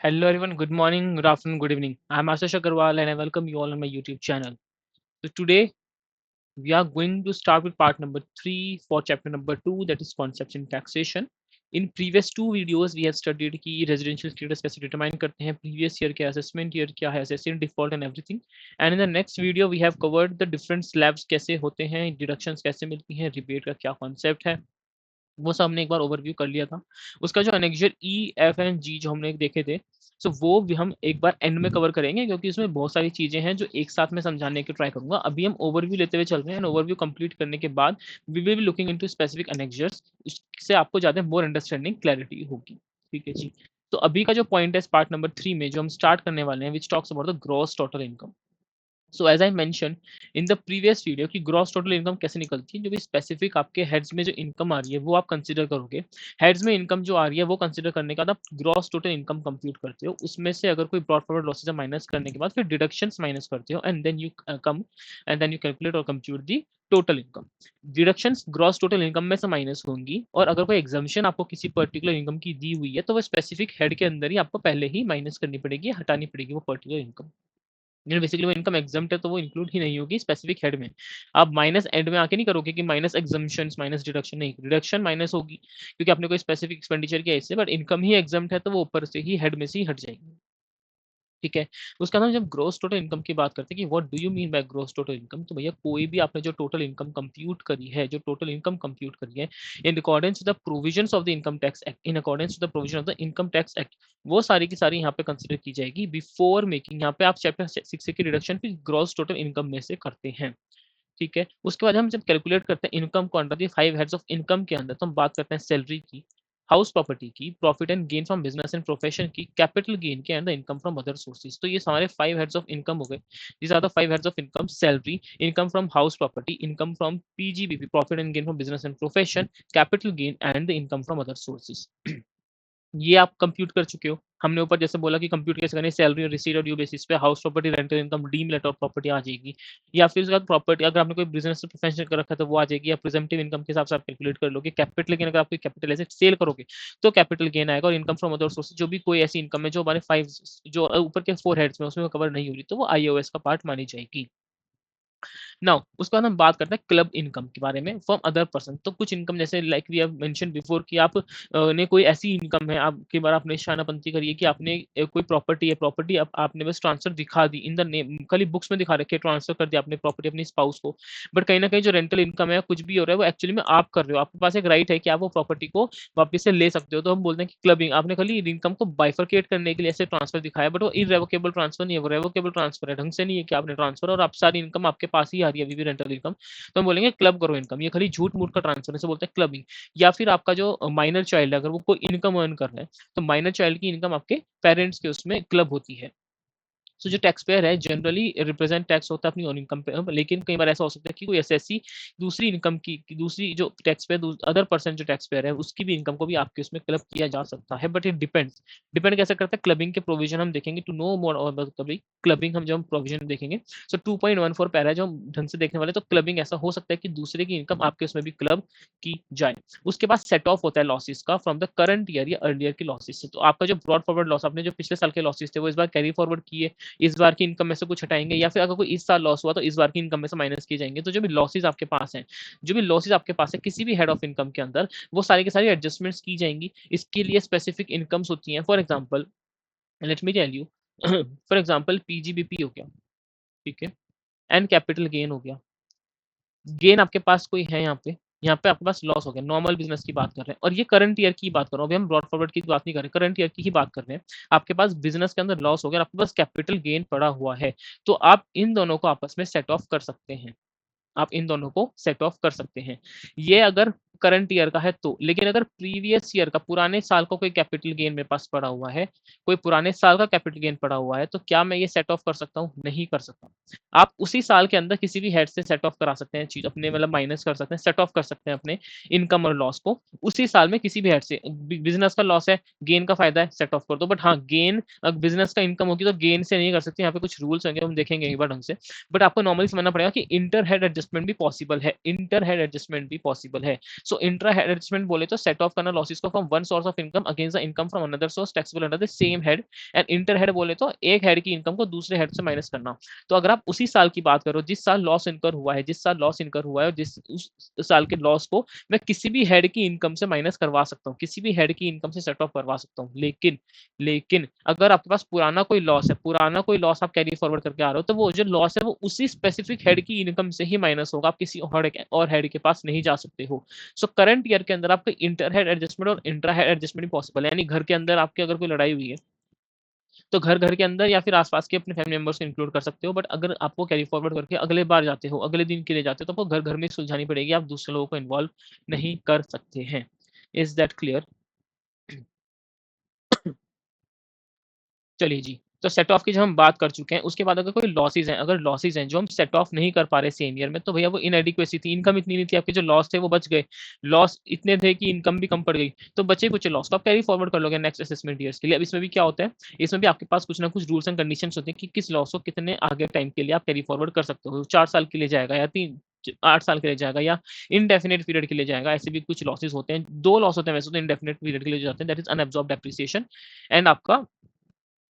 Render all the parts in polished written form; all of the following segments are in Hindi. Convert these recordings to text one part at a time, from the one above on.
Hello everyone, good morning, good afternoon, good evening. I'm Ashish Agarwal and I welcome you all on my YouTube channel. So today we are going to start with part number 3 for chapter number 2, that is concepts in taxation. In previous two videos we have studied कि residential status कैसे determine करते हैं, previous year क्या assessment year क्या है, assessment default and everything. And in the next video we have covered the different slabs कैसे होते हैं, deductions कैसे मिलती हैं, rebate का क्या concept है, वो सब हमने एक बार ओवरव्यू कर लिया था। उसका जो एनेक्जर ई, एफ एंड जी जो हमने देखे थे, सो वो भी हम एक बार एंड में कवर करेंगे क्योंकि उसमें बहुत सारी चीज़ें हैं जो एक साथ में समझाने की ट्राई करूँगा। अभी हम ओवरव्यू लेते हुए चल रहे हैं, ओवरव्यू कंप्लीट करने के बाद we will be looking into specific annexures, इससे आपको ज़्यादा मोर अंडरस्टैंडिंग क्लैरिटी होगी। ठीक है जी। तो अभी का जो पॉइंट है पार्ट नंबर 3 में जो हम स्टार्ट करने वाले हैं, which talks about the gross total income. So as I mention in the previous video कि ग्रॉस टोटल इनकम कैसे निकलती है, जो भी स्पेसिफिक आपके हेड्स में जो इनकम आ रही है वो आप कंसीडर करोगे। हेड्स में इनकम जो आ रही है वो कंसीडर करने के बाद आप ग्रॉस टोटल इनकम कंप्यूट करते हो, उसमें से अगर कोई ब्रॉड फॉरवर्ड लॉसेज है माइनस करने के बाद फिर डिडक्शंस माइनस करते हो and then you come and then you calculate और compute the total income. Deductions gross total income में से माइनस होंगी और अगर कोई एग्जाम्पशन आपको किसी पर्टिकुलर इनकम की दी हुई है तो वो स्पेसिफिक हेड के अंदर ही आपको पहले ही माइनस करनी पड़ेगी, हटानी पड़ेगी वो पर्टिकुलर इनकम। बेसिकली वो इनकम एग्जम्प्ट है तो वो इंक्लूड ही नहीं होगी स्पेसिफिक हेड में। आप माइनस एंड में आके नहीं करोगे कि माइनस एग्जम्पशन माइनस डिडक्शन, नहीं, डिडक्शन माइनस होगी क्योंकि आपने कोई स्पेसिफिक एक्सपेंडिचर किया इससे, बट इनकम ही एग्जम्प्ट है तो वो ऊपर से ही हेड में से ही हट जाएगी। ठीक है। उसका नाम जब ग्रोस टोटल इनकम की बात करते हैं कि what do you mean by gross total income, तो भैया कोई भी आपने जो टोटल इनकम कंप्यूट करी है, जो टोटल इनकम कंप्यूट करी है in accordance to the provisions of the income tax act, in accordance to the provision of the income tax act, वो सारी की सारी यहाँ पे कंसिडर की जाएगी बिफोर मेकिंग। यहाँ पे आप चैप्टर 6 की रिडक्शन फिर ग्रॉस टोटल इनकम में से करते हैं। ठीक है। उसके बाद हम जब कैलकुलेट करते हैं इनकम को under the 5 heads of income के अंदर, तो हम बात करते हैं सैलरी की, हाउस प्रॉपर्टी की, profit and gain from business and profession की, कैपिटल गेन के and the income from other sources. तो ये सारे 5 हेड्स ऑफ इनकम हो गए। These are the 5 heads of income: salary, income from house property, income from PGBP, profit and gain from business and profession, capital gain and the income from other sources. ये आप कंप्यूट कर चुके हो। हमने ऊपर जैसे बोला कि कंप्यूट कैसे करें, सैलरी और रिसीट और ड्यू बेसिस पे house property, rental income, deem letter of property आ जाएगी, या फिर उसके बाद प्रॉपर्टी अगर आपने कोई बिजनेस प्रोफेशन कर रखा है तो वो आ जाएगी, या प्रिजम्पटिव इनकम के हिसाब से आप कैलकुलेट कर लोगे। कैपिटल गेन, अगर आप कोई कैपिटल एसेट सेल करोगे तो कैपिटल गेन आएगा, और इनकम फ्रॉम अदर सोर्सेज जो भी कोई ऐसी इनकम है जो हमारे 5 जो ऊपर के 4 हेड्स में उसमें कवर नहीं हो रही तो वो आईओएस का पार्ट मानी जाएगी। नाउ उसके बाद हम बात करते हैं क्लब इनकम के बारे में फ्रॉम अदर पर्सन। तो कुछ इनकम जैसे like we have mention before कि आप ने कोई ऐसी इनकम है, आपके बार आपने शानापंती करी है कि आपने कोई प्रॉपर्टी है, प्रॉपर्टी आपने बस ट्रांसफर दिखा दी इन द नेम, खाली बुक्स में दिखा रखे, ट्रांसफर कर दिया आपने प्रॉपर्टी अपनी स्पाउस को, बट कहीं ना कहीं जो रेंटल इनकम है कुछ भी हो रहा है वो एक्चुअली में आप कर रहे हो, आपके पास एक राइट है कि आप वो प्रॉपर्टी को वापस से ले सकते हो। तो हम बोलते हैं कि क्लबिंग, आपने खाली इनकम को बाइफरकेट करने के लिए ऐसे ट्रांसफर दिखाया, बट वो इरेवोकेबल ट्रांसफर नहीं है, वो रेवोकेबल ट्रांसफर है, ढंग से नहीं है कि आपने ट्रांसफर और आप सारी इनकम आपके पास ही आ रही है अभी भी रेंटल इनकम, तो हम बोलेंगे क्लब करो इनकम। ये खाली झूठ मूठ का ट्रांसफर है, बोलते हैं क्लबिंग। या फिर आपका जो माइनर चाइल्ड है अगर वो कोई इनकम अर्न कर रहा है तो माइनर चाइल्ड की इनकम आपके पेरेंट्स के उसमें क्लब होती है। सो जो टैक्स पेयर है जनरली रिप्रेजेंट टैक्स होता है अपनी ओन इनकम पे, लेकिन कई बार ऐसा हो सकता है कि कोई एसएससी दूसरी इनकम की दूसरी जो टैक्स पेयर अदर पर्सन जो टैक्स पेयर है उसकी भी इनकम को भी आपके उसमें क्लब किया जा सकता है, बट इट डिपेंड्स। डिपेंड कैसे करता है, क्लबिंग के प्रोविजन हम देखेंगे to know more about clubbing, हम जब हम प्रोविजन देखेंगे। सो 2.14 पैरा जो हम ढंग से देखने वाले, तो क्लबिंग ऐसा हो सकता है कि दूसरे की इनकम आपके उसमें भी क्लब की जाए। उसके बाद सेट ऑफ होता है लॉसेस का फ्रॉम द करंट ईयर या अर्लियर की लॉसेस से। तो आपका जो ब्रॉड फॉरवर्ड लॉस, आपने जो पिछले साल के लॉसेस थे वो इस बार कैरी फॉरवर्ड किए, इस बार की इनकम में से कुछ हटाएंगे, या फिर अगर कोई इस साल लॉस हुआ तो इस बार की इनकम में से माइनस किए जाएंगे। तो जो भी लॉसेस आपके पास हैं, जो भी लॉसेस आपके पास है किसी भी हेड ऑफ इनकम के अंदर, वो सारी की सारी एडजस्टमेंट्स की जाएंगी। इसके लिए स्पेसिफिक इनकम्स होती हैं। For example let me tell you, for example PGBP हो गया, ठीक है, एंड कैपिटल गेन हो गया। गेन आपके पास कोई है यहाँ पे आपके पास लॉस हो गया, नॉर्मल बिजनेस की बात कर रहे हैं, और ये करंट ईयर की बात कर रहा हूँ, अभी हम ब्रॉड फॉरवर्ड की बात नहीं कर रहे, करंट ईयर की ही बात कर रहे हैं। आपके पास बिजनेस के अंदर लॉस हो गया, आपके पास कैपिटल गेन पड़ा हुआ है, तो आप इन दोनों को आपस में सेट ऑफ कर सकते हैं। आप इन दोनों को सेट ऑफ कर सकते हैं, ये अगर करंट ईयर का है तो। लेकिन अगर प्रीवियस ईयर का, पुराने साल का कोई कैपिटल गेन मेरे पास पड़ा हुआ है, कोई पुराने साल का कैपिटल गेन पड़ा हुआ है, तो क्या मैं ये सेट ऑफ कर सकता हूँ? नहीं कर सकता। आप उसी साल के अंदर किसी भी हेड से सेट ऑफ करा सकते हैं चीज अपने, मतलब माइनस कर सकते हैं, सेट ऑफ कर सकते हैं अपने इनकम और लॉस को उसी साल में किसी भी हेड से। बिजनेस का लॉस है, गेन का फायदा है, सेट ऑफ कर दो। बट हाँ, गेन बिजनेस का इनकम होगी तो गेन से नहीं कर सकते, यहाँ पे कुछ रूल्स होंगे, हम देखेंगे एक बार ढंग से। बट आपको नॉर्मली समझना पड़ेगा कि इंटर हेड एडजस्टमेंट भी पॉसिबल है, इंटर हेड एडजस्टमेंट भी पॉसिबल है। सो इंट्रा हेड एडजस्टमेंट बोले तो सेट ऑफ करना लॉसेस को from one source of income against the income from another source taxable under the same head. And inter head बोले तो एक हेड की इनकम को दूसरे हेड से माइनस करना। तो अगर आप उसी साल की बात करो जिस साल लॉस इनकर हुआ है, जिस साल लॉस इनकर हुआ है, और जिस उस साल के लॉस को मैं किसी भी हेड की इनकम से माइनस करवा सकता हूँ, किसी भी हेड की इनकम से सेट ऑफ करवा सकता हूँ। लेकिन अगर आपके पास पुराना कोई लॉस है, पुराना कोई लॉस आप कैरी फॉरवर्ड करके आ रहे हो, तो वो जो लॉस है वो उसी स्पेसिफिक हेड की इनकम से ही माइनस होगा, आप किसी और हेड के पास नहीं जा सकते हो। सो करंट ईयर के अंदर आपका इंटर हेड एडजस्टमेंट और इंट्रा हेड एडजस्टमेंट पॉसिबल है। यानी घर के अंदर आपकी अगर कोई लड़ाई हुई है तो घर के अंदर या फिर आसपास के अपने फैमिली मेंबर्स को इंक्लूड कर सकते हो, बट अगर आपको कैरी फॉरवर्ड करके अगले बार जाते हो, अगले दिन के लिए जाते हो, तो आपको घर में सुलझानी पड़ेगी, आप दूसरे लोगों को इन्वॉल्व नहीं कर सकते हैं। Is that clear? चलिए जी, तो सेट ऑफ की जब हम बात कर चुके हैं, उसके बाद अगर कोई लॉसेस हैं, अगर लॉसेस हैं जो हम सेट ऑफ नहीं कर पा रहे सेम ईयर में, तो भैया वो इनएडिक्वेसी थी, इनकम इतनी नहीं थी, आपके जो लॉस थे वो बच गए, लॉस इतने थे कि इनकम भी कम पड़ गई, तो बचे कुछ लॉस, तो आप कैरी फॉरवर्ड कर लोगे नेक्स्ट असेसमेंट ईयर्स के लिए। अब इसमें भी क्या होता है, इसमें भी आपके पास कुछ ना कुछ रूल्स एंड कंडीशंस होते हैं कि किस लॉस को कितने आगे टाइम के लिए आप कैरी फॉरवर्ड कर सकते हो, 4 साल के लिए जाएगा या 8 साल के लिए जाएगा या इनडेफिनेट पीरियड के लिए जाएगा, ऐसे भी कुछ लॉसेस होते हैं। 2 लॉस होते हैं वैसे तो इनडेफिनेट पीरियड के लिए जाते हैं, that is unabsorbed depreciation and आपका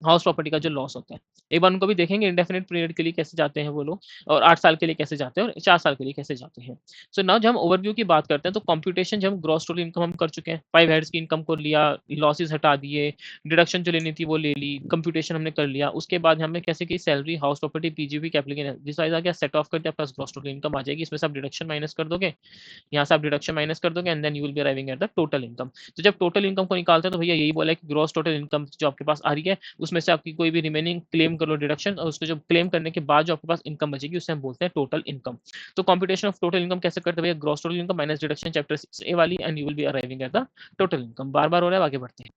हाउस प्रॉपर्टी का जो लॉस होता है। एक बार उनको भी देखेंगे इंडेफिनिट पीरियड के लिए कैसे जाते हैं वो लोग, और 8 साल के लिए कैसे जाते हैं, और 4 साल के लिए कैसे जाते हैं। सो नाउ जब हम ओवरव्यू की बात करते हैं, तो कंप्यूटेशन जब हम ग्रॉस टोटल इनकम हम कर चुके हैं, 5 हेड्स की इनकम को लिया, लॉसेस हटा दिए, डिडक्शन जो लेनी थी वो ले ली, कंप्यूटेशन हमने कर लिया। उसके बाद हमने कैसे की, salary, house property, PGB, capital gain आ गया, सेट ऑफ कर दिया, प्लस ग्रॉस टोटल इनकम आ जाएगी। इसमें से आप डिडक्शन माइनस कर दोगे, यहाँ से आप डिडक्शन माइनस कर दोगे, and then you will be arriving at the total income. तो जब टोटल इनकम को निकालते हैं तो भैया यही बोला है कि ग्रॉस टोटल इनकम जो आपके पास आ रही है उसमें से आपकी कोई भी रिमेनिंग क्लेम कर लो डिडक्शन, और उसको जब क्लेम करने के बाद जो आपके पास इनकम बचेगी उसे हम बोलते हैं टोटल इनकम। तो कंप्यूटेशन ऑफ टोटल इनकम कैसे करते हैं भैया, gross total income minus deduction chapter 6A वाली, and you will be arriving at the total income. बार बार हो रहा है, आगे बढ़ते हैं।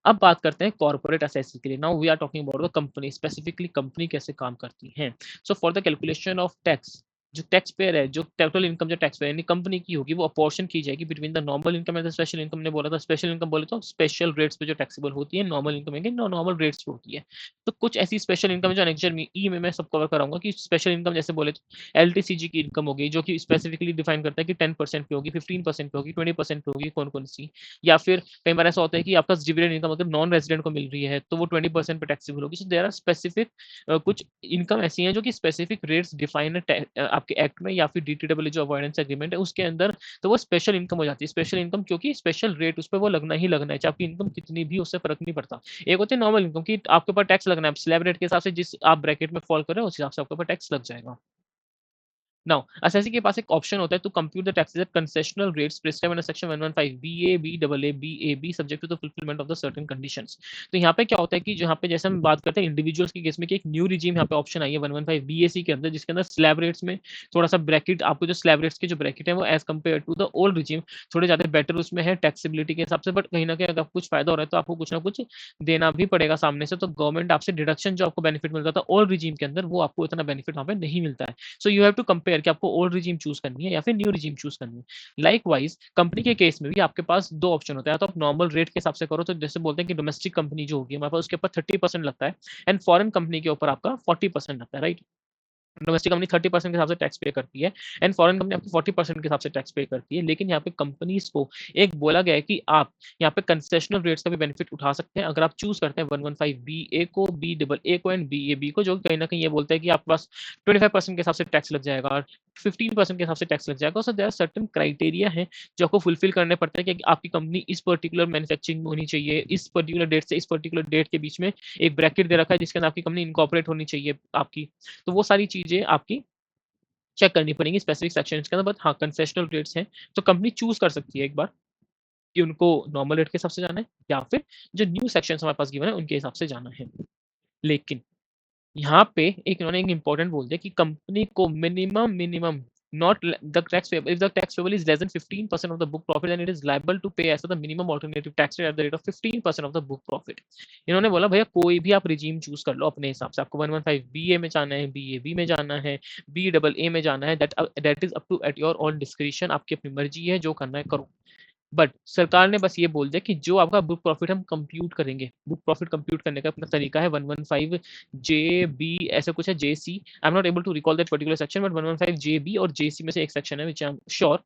अब बात करते हैं कॉर्पोरेट असेसी के लिए। Now we are talking about the company, specifically company कैसे काम करती है। So for the calculation of tax, जो टैक्स पेयर है, जो टोटल इनकम जो टैक्स पेयर यानी कंपनी की होगी, वो अपोर्शन की जाएगी between the normal income and the special income. ने बोला था स्पेशल इनकम बोले तो स्पेशल रेट्स पे जो टैक्सेबल होती है, नॉर्मल इनकम है नॉर्मल रेट्स पे होती है। तो कुछ ऐसी स्पेशल इनकम जो नेक्स्ट ई में मैं सब कवर कराऊंगा कि स्पेशल इनकम जैसे बोले तो एलटीसीजी की इनकम होगी, जो कि स्पेसिफिकली डिफाइन करता है कि 10% पे होगी, 15% पे होगी, 20% पे होगी, कौन कौन सी। या फिर कई बार ऐसा होता है कि आपका डिविडेंड इनकम अगर नॉन रेजिडेंट को मिल रही है तो वो 20% पे टैक्सेबल होगी। सो देयर आर स्पेसिफिक कुछ इनकम ऐसी हैं जो कि स्पेसिफिक रेट्स डिफाइन है आपके एक्ट में या फिर डीटीडब्ल्यू जो अवॉइडेंस एग्रीमेंट है उसके अंदर, तो वो स्पेशल इनकम हो जाती है। स्पेशल इनकम क्योंकि स्पेशल रेट उस पर वो लगना ही लगना है, चाहे आपकी इनकम कितनी भी, उससे फर्क नहीं पड़ता। एक होती है नॉर्मल इनकम की आपके ऊपर टैक्स लगना है, स्लैब रेट के हिसाब से जिस आप ब्रैकेट में फॉल कर रहे हो उस हिसाब से आपके ऊपर टैक्स लग जाएगा। नाउ असेसी के पास एक ऑप्शन होता है to compute the taxes at concessional rates prescribed under section 115 BA BAA BAB subject to the fulfilment of the certain conditions. तो यहाँ पे क्या होता है कि जहाँ पे जैसे हम बात करते हैं इंडिविजुअल्स के केस में कि एक न्यू रिजीम यहाँ पे ऑप्शन आई है 115 बीएसी के अंदर, जिसके अंदर स्लैब रेट्स में थोड़ा सा ब्रैकेट, आपको जो स्लैब रेट्स के जो ब्रैकेट है वो as compare to the old regime थोड़े ज्यादा बेटर उसमें है टैक्सेबिलिटी के हिसाब से। बट कहीं ना कहीं अगर कुछ फायदा हो रहा है तो आपको कुछ ना कुछ देना भी पड़ेगा सामने से, तो गवर्नमेंट आपसे डिडक्शन जो आपको बेनिफिट मिलता था ओल्ड रिजीम के अंदर वो आपको इतना बेनिफिट वहाँ पे नहीं मिलता है। So you have to compare कि आपको ओल्ड रिजीम चूज करनी है या फिर न्यू रिजीम चूज करनी है। लाइकवाइज कंपनी के केस में भी आपके पास 2 ऑप्शन होता है, तो आप नॉर्मल रेट के हिसाब से करो, तो जैसे बोलते हैं कि डोमेस्टिक कंपनी जो होगी हमारे पास उसके ऊपर 30% लगता है, एंड फॉरेन कंपनी के ऊपर आपका 40% लगता है, राइट। डोमेस्टिक कंपनी 30% के हिसाब से टैक्स पे करती है, एंड फॉरेन कंपनी आपको 40% के हिसाब से टैक्स पे करती है। लेकिन यहाँ पे कंपनीज को एक बोला गया है कि आप यहाँ पे कंसेशनल रेट्स का भी बेनिफिट उठा सकते हैं अगर आप चूज करते हैं 115 बी ए को, बी डबल ए को, एंड बी ए बी को, जो कहीं ना कहीं ये बोलता है कि आपके पास 25% के हिसाब से टैक्स लग जाएगा और 15% के हिसाब से टैक्स लग जाएगा। So there are certain criteria है जो आपको फुलफिल करने पड़ते हैं कि आपकी कंपनी इस पर्टिकुलर मैन्युफैक्चरिंग में होनी चाहिए, इस पर्टिकुलर डेट से इस पर्टिकुलर डेट के बीच में एक ब्रैकेट दे रखा है जिसके अंदर आपकी कंपनी इनकॉर्पोरेट होनी चाहिए आपकी। तो वो सारी चीजें आपकी चेक करनी पड़ेंगी स्पेसिफिक सेक्शंस के अंदर। बट हाँ, कंसेशनल रेट्स हैं तो कंपनी चूज कर सकती है एक बार कि उनको नॉर्मल रेट के हिसाब से जाना है या फिर जो न्यू सेक्शंस हमारे पास गिवन है उनके हिसाब से जाना है। लेकिन यहाँ पे एक इन्होंने एक इंपॉर्टेंट बोल दिया कि कंपनी को minimum not the tax payable, if the tax payable is less than 15% of the book profit then it is liable to pay as per the minimum alternative tax rate at the rate of 15% of the book profit। इन्होंने बोला भैया कोई भी आप रिजीम चूज कर लो अपने हिसाब से, आपको 115 बीए में जाना है, बीए में जाना है, बी डबल ए में जाना है, that is up to at your own description, आपकी अपनी मर्जी है, जो करना है करो। बट सरकार ने बस ये बोल दिया कि जो आपका बुक प्रॉफिट हम कंप्यूट करेंगे, बुक प्रॉफिट कंप्यूट करने का अपना तरीका है 115 जे बी ऐसा कुछ है, J C, I am not able to recall that particular section, but 115 J B और जे सी में से एक सेक्शन है विच आई एम श्योर।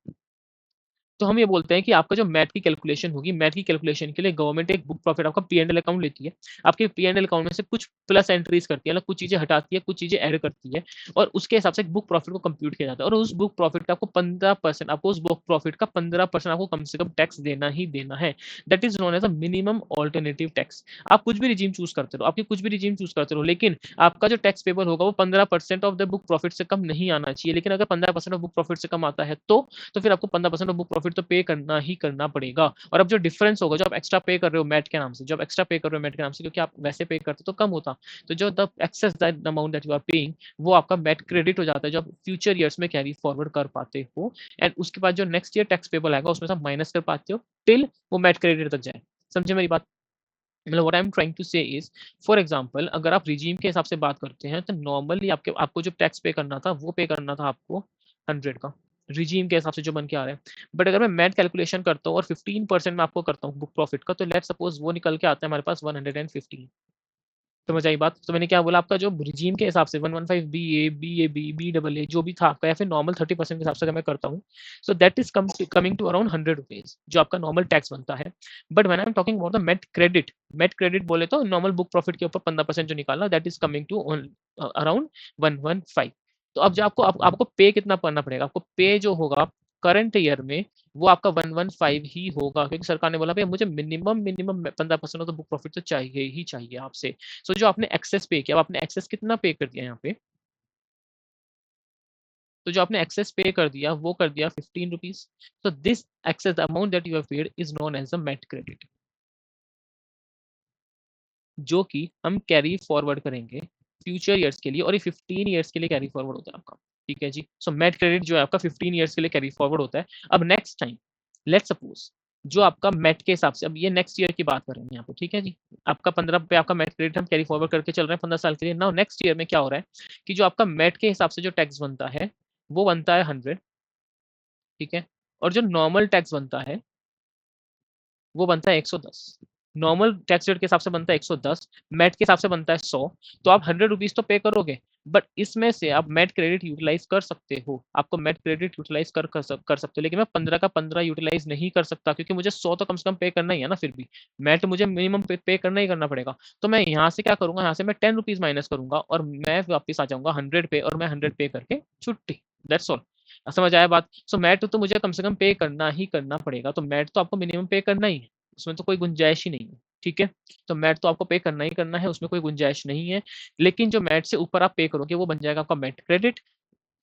तो हम ये बोलते हैं कि आपका जो मैट की कैलकुलेशन होगी, मैट की कैलकुलेशन के लिए गवर्नमेंट एक बुक प्रॉफिट आपका P&L अकाउंट लेती है। आपके P&L अकाउंट में से कुछ प्लस एंट्रीज करती है, मतलब कुछ चीजें हटाती है, कुछ चीजें ऐड करती है, और उसके हिसाब से बुक प्रॉफिट को कंप्यूट किया जाता है। और उस बुक प्रॉफिट का आपको 15%, आपको उस बुक प्रॉफिट का 15% आपको कम से कम टैक्स देना ही देना है। That is known as a minimum alternative tax. आप कुछ भी रिजीम चूज करते रहो, आपकी कुछ भी रिजीम चूज करते रहो, लेकिन आपका जो टैक्स पेबल होगा वो 15% ऑफ द बुक प्रॉफिट से कम नहीं आना चाहिए। लेकिन अगर 15% ऑफ बुक प्रॉफिट से कम आता है तो फिर आपको 15% ऑफ बुक प्रॉफिट तो पे करना ही करना पड़ेगा। और अब जो डिफरेंस होगा, जो आप एक्स्ट्रा पे कर रहे हो मैट के नाम से, जो आप एक्स्ट्रा पे कर रहे हो मैट के नाम से, क्योंकि आप वैसे पे करते तो कम होता, तो जो the excess the amount that you are paying, वो आपका मैट क्रेडिट हो जाता है, जो आप फ्यूचर ईयर्स में कैरी फॉरवर्ड कर पाते हो। एंड उसके बाद जो नेक्स्ट ईयर टैक्स पेबल आएगा उसमें से आप माइनस कर पाते हो टिल वो मैट क्रेडिट तक जाए। समझे मेरी बात? मतलब what I am trying to say is, for example अगर आप रिजीम के हिसाब से बात करते हैं तो नॉर्मली आपको जो टैक्स पे करना था वो पे करना था आपको 100 का, रिजीम के हिसाब से जो बन के आ रहा है। बट अगर मैं मैथ कैलकुलेशन करता हूँ और 15% में आपको करता हूँ बुक प्रॉफिट का, तो लेट सपोज वो निकल के आता है हमारे पास 115। समझ आई बात? तो मैंने क्या बोला, आपका जो रिजीम के हिसाब से 115 बी ए बी जो भी था आपका, या फिर नॉर्मल 30% के हिसाब से अगर मैं करता हूँ, so that is coming to around 100 rupees, जो आपका नॉर्मल टैक्स बनता है। But when I am talking about the MAT credit बोले तो नॉर्मल बुक प्रॉफिट के ऊपर 15% जो निकालना, that is coming to around 115। तो अब जो आपको पे कितना करना पड़ेगा, आपको पे जो होगा करंट ईयर में वो आपका 115 ही होगा, क्योंकि सरकार ने बोला भाई मुझे minimum 15% of the book profit तो चाहिए ही चाहिए आपसे। सो जो आपने एक्सेस पे किया, आपने एक्सेस कितना पे कर दिया यहाँ पे, तो जो आपने एक्सेस पे कर दिया वो कर दिया 15 rupees. So this excess amount that you have paid is known as the MAT credit, जो कि हम कैरी फॉरवर्ड करेंगे फ्यूचर ईयर्स के लिए, और ये 15 ईयर्स के लिए कैरी फॉरवर्ड होता है आपका। ठीक है जी, सो मेट क्रेडिट जो है आपका 15 ईयर्स के लिए कैरी फॉरवर्ड होता है। अब नेक्स्ट टाइम लेट सपोज जो आपका मेट के हिसाब से, अब ये नेक्स्ट ईयर की बात करेंगे यहाँ पे, ठीक है जी, आपका 15 पे आपका मेट क्रेडिट हम कैरी फॉरवर्ड करके चल रहे हैं 15 साल के लिए। नाउ नेक्स्ट ईयर में क्या हो रहा है कि जो आपका मेट के हिसाब से जो टैक्स बनता है वो बनता है 100, ठीक है, और जो नॉर्मल टैक्स बनता है वो बनता है 110। नॉर्मल टैक्स रेट के हिसाब से बनता है 110, मैट के हिसाब से बनता है 100। तो आप 100 रुपीज तो पे करोगे, बट इसमें से आप मैट क्रेडिट यूटिलाइज कर सकते हो, आपको मैट क्रेडिट यूटिलाइज कर सकते हो। लेकिन मैं 15 का 15 यूटिलाइज नहीं कर सकता, क्योंकि मुझे 100 तो कम से कम पे करना ही है ना, फिर भी मैट मुझे मिनिमम पे करना ही करना पड़ेगा। तो मैं यहाँ से क्या करूंगा, यहाँ से मैं 10 रुपीज माइनस करूंगा और मैं वापस आ जाऊंगा 100 पे, और मैं 100 पे करके छुट्टी। That's all. समझ आया बात? सो मैट तो मुझे कम से कम पे करना ही करना पड़ेगा, तो मैट तो आपको मिनिमम पे करना ही है, उसमें तो कोई गुंजाइश ही नहीं है। ठीक है, तो मैट तो आपको पे करना ही करना है, उसमें कोई गुंजाइश नहीं है। लेकिन जो मैट से ऊपर आप पे करोगे वो बन जाएगा आपका मैट क्रेडिट।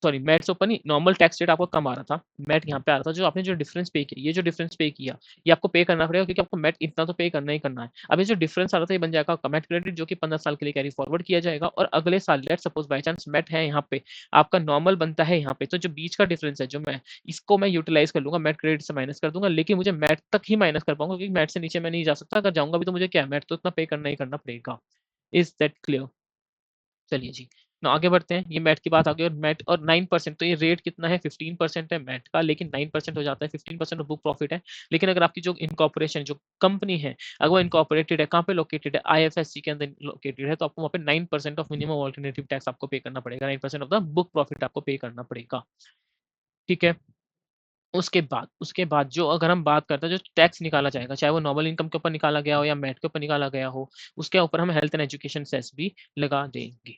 सॉरी, मैट से ऊपर नहीं, नॉर्मल टैक्स रेट आपको कम आ रहा था, मैट यहाँ पे आ रहा था। जो आपने जो डिफरेंस पे किया, ये जो डिफरेंस पे किया ये आपको पे करना पड़ेगा, क्योंकि आपको मैट इतना तो पे करना ही करना है। अब ये जो डिफरेंस आ रहा था ये बन जाएगा आपका मैट क्रेडिट, जो कि 15 साल के लिए कैरी फॉरवर्ड किया जाएगा। और अगले साल let suppose by chance MAT है यहाँ पे, आपका नॉर्मल बनता है यहाँ पे, तो जो बीच का डिफरेंस है जो मैं इसको मैं यूटिलाइज कर लूंगा, मैट क्रेडिट से माइनस कर दूंगा। लेकिन मुझे मैट तक ही माइनस कर पाऊंगा, क्योंकि मैट से नीचे मैं नहीं जा सकता, अगर जाऊंगा भी तो मुझे क्या है, मैट तो इतना पे करना ही करना पड़ेगा। Is that clear? चलिए जी, ना आगे बढ़ते हैं। ये मैट की बात आ गई, और मैट और 9%, तो ये रेट कितना है, 15% है मैट का, लेकिन 9% हो जाता है, 15% ऑफ बुक प्रॉफिट है। लेकिन अगर आपकी जो इनकॉर्पोरेशन जो कंपनी है अगर वो इनकॉर्पोरेटेड है, कहाँ पे लोकेटेड है, आईएफएससी के अंदर लोकेटेड है, तो आपको वहाँ पे 9% ऑफ मिनिमम ऑल्टरनेटिव टैक्स आपको पे करना पड़ेगा, 9% ऑफ द बुक प्रॉफिट आपको पे करना पड़ेगा। ठीक है, उसके बाद जो अगर हम बात करते हैं जो टैक्स निकाला जाएगा, चाहे वो नॉर्मल इनकम के ऊपर निकाला गया हो या मैट के ऊपर निकाला गया हो, उसके ऊपर हम हेल्थ एंड एजुकेशन सेस भी लगा देंगे।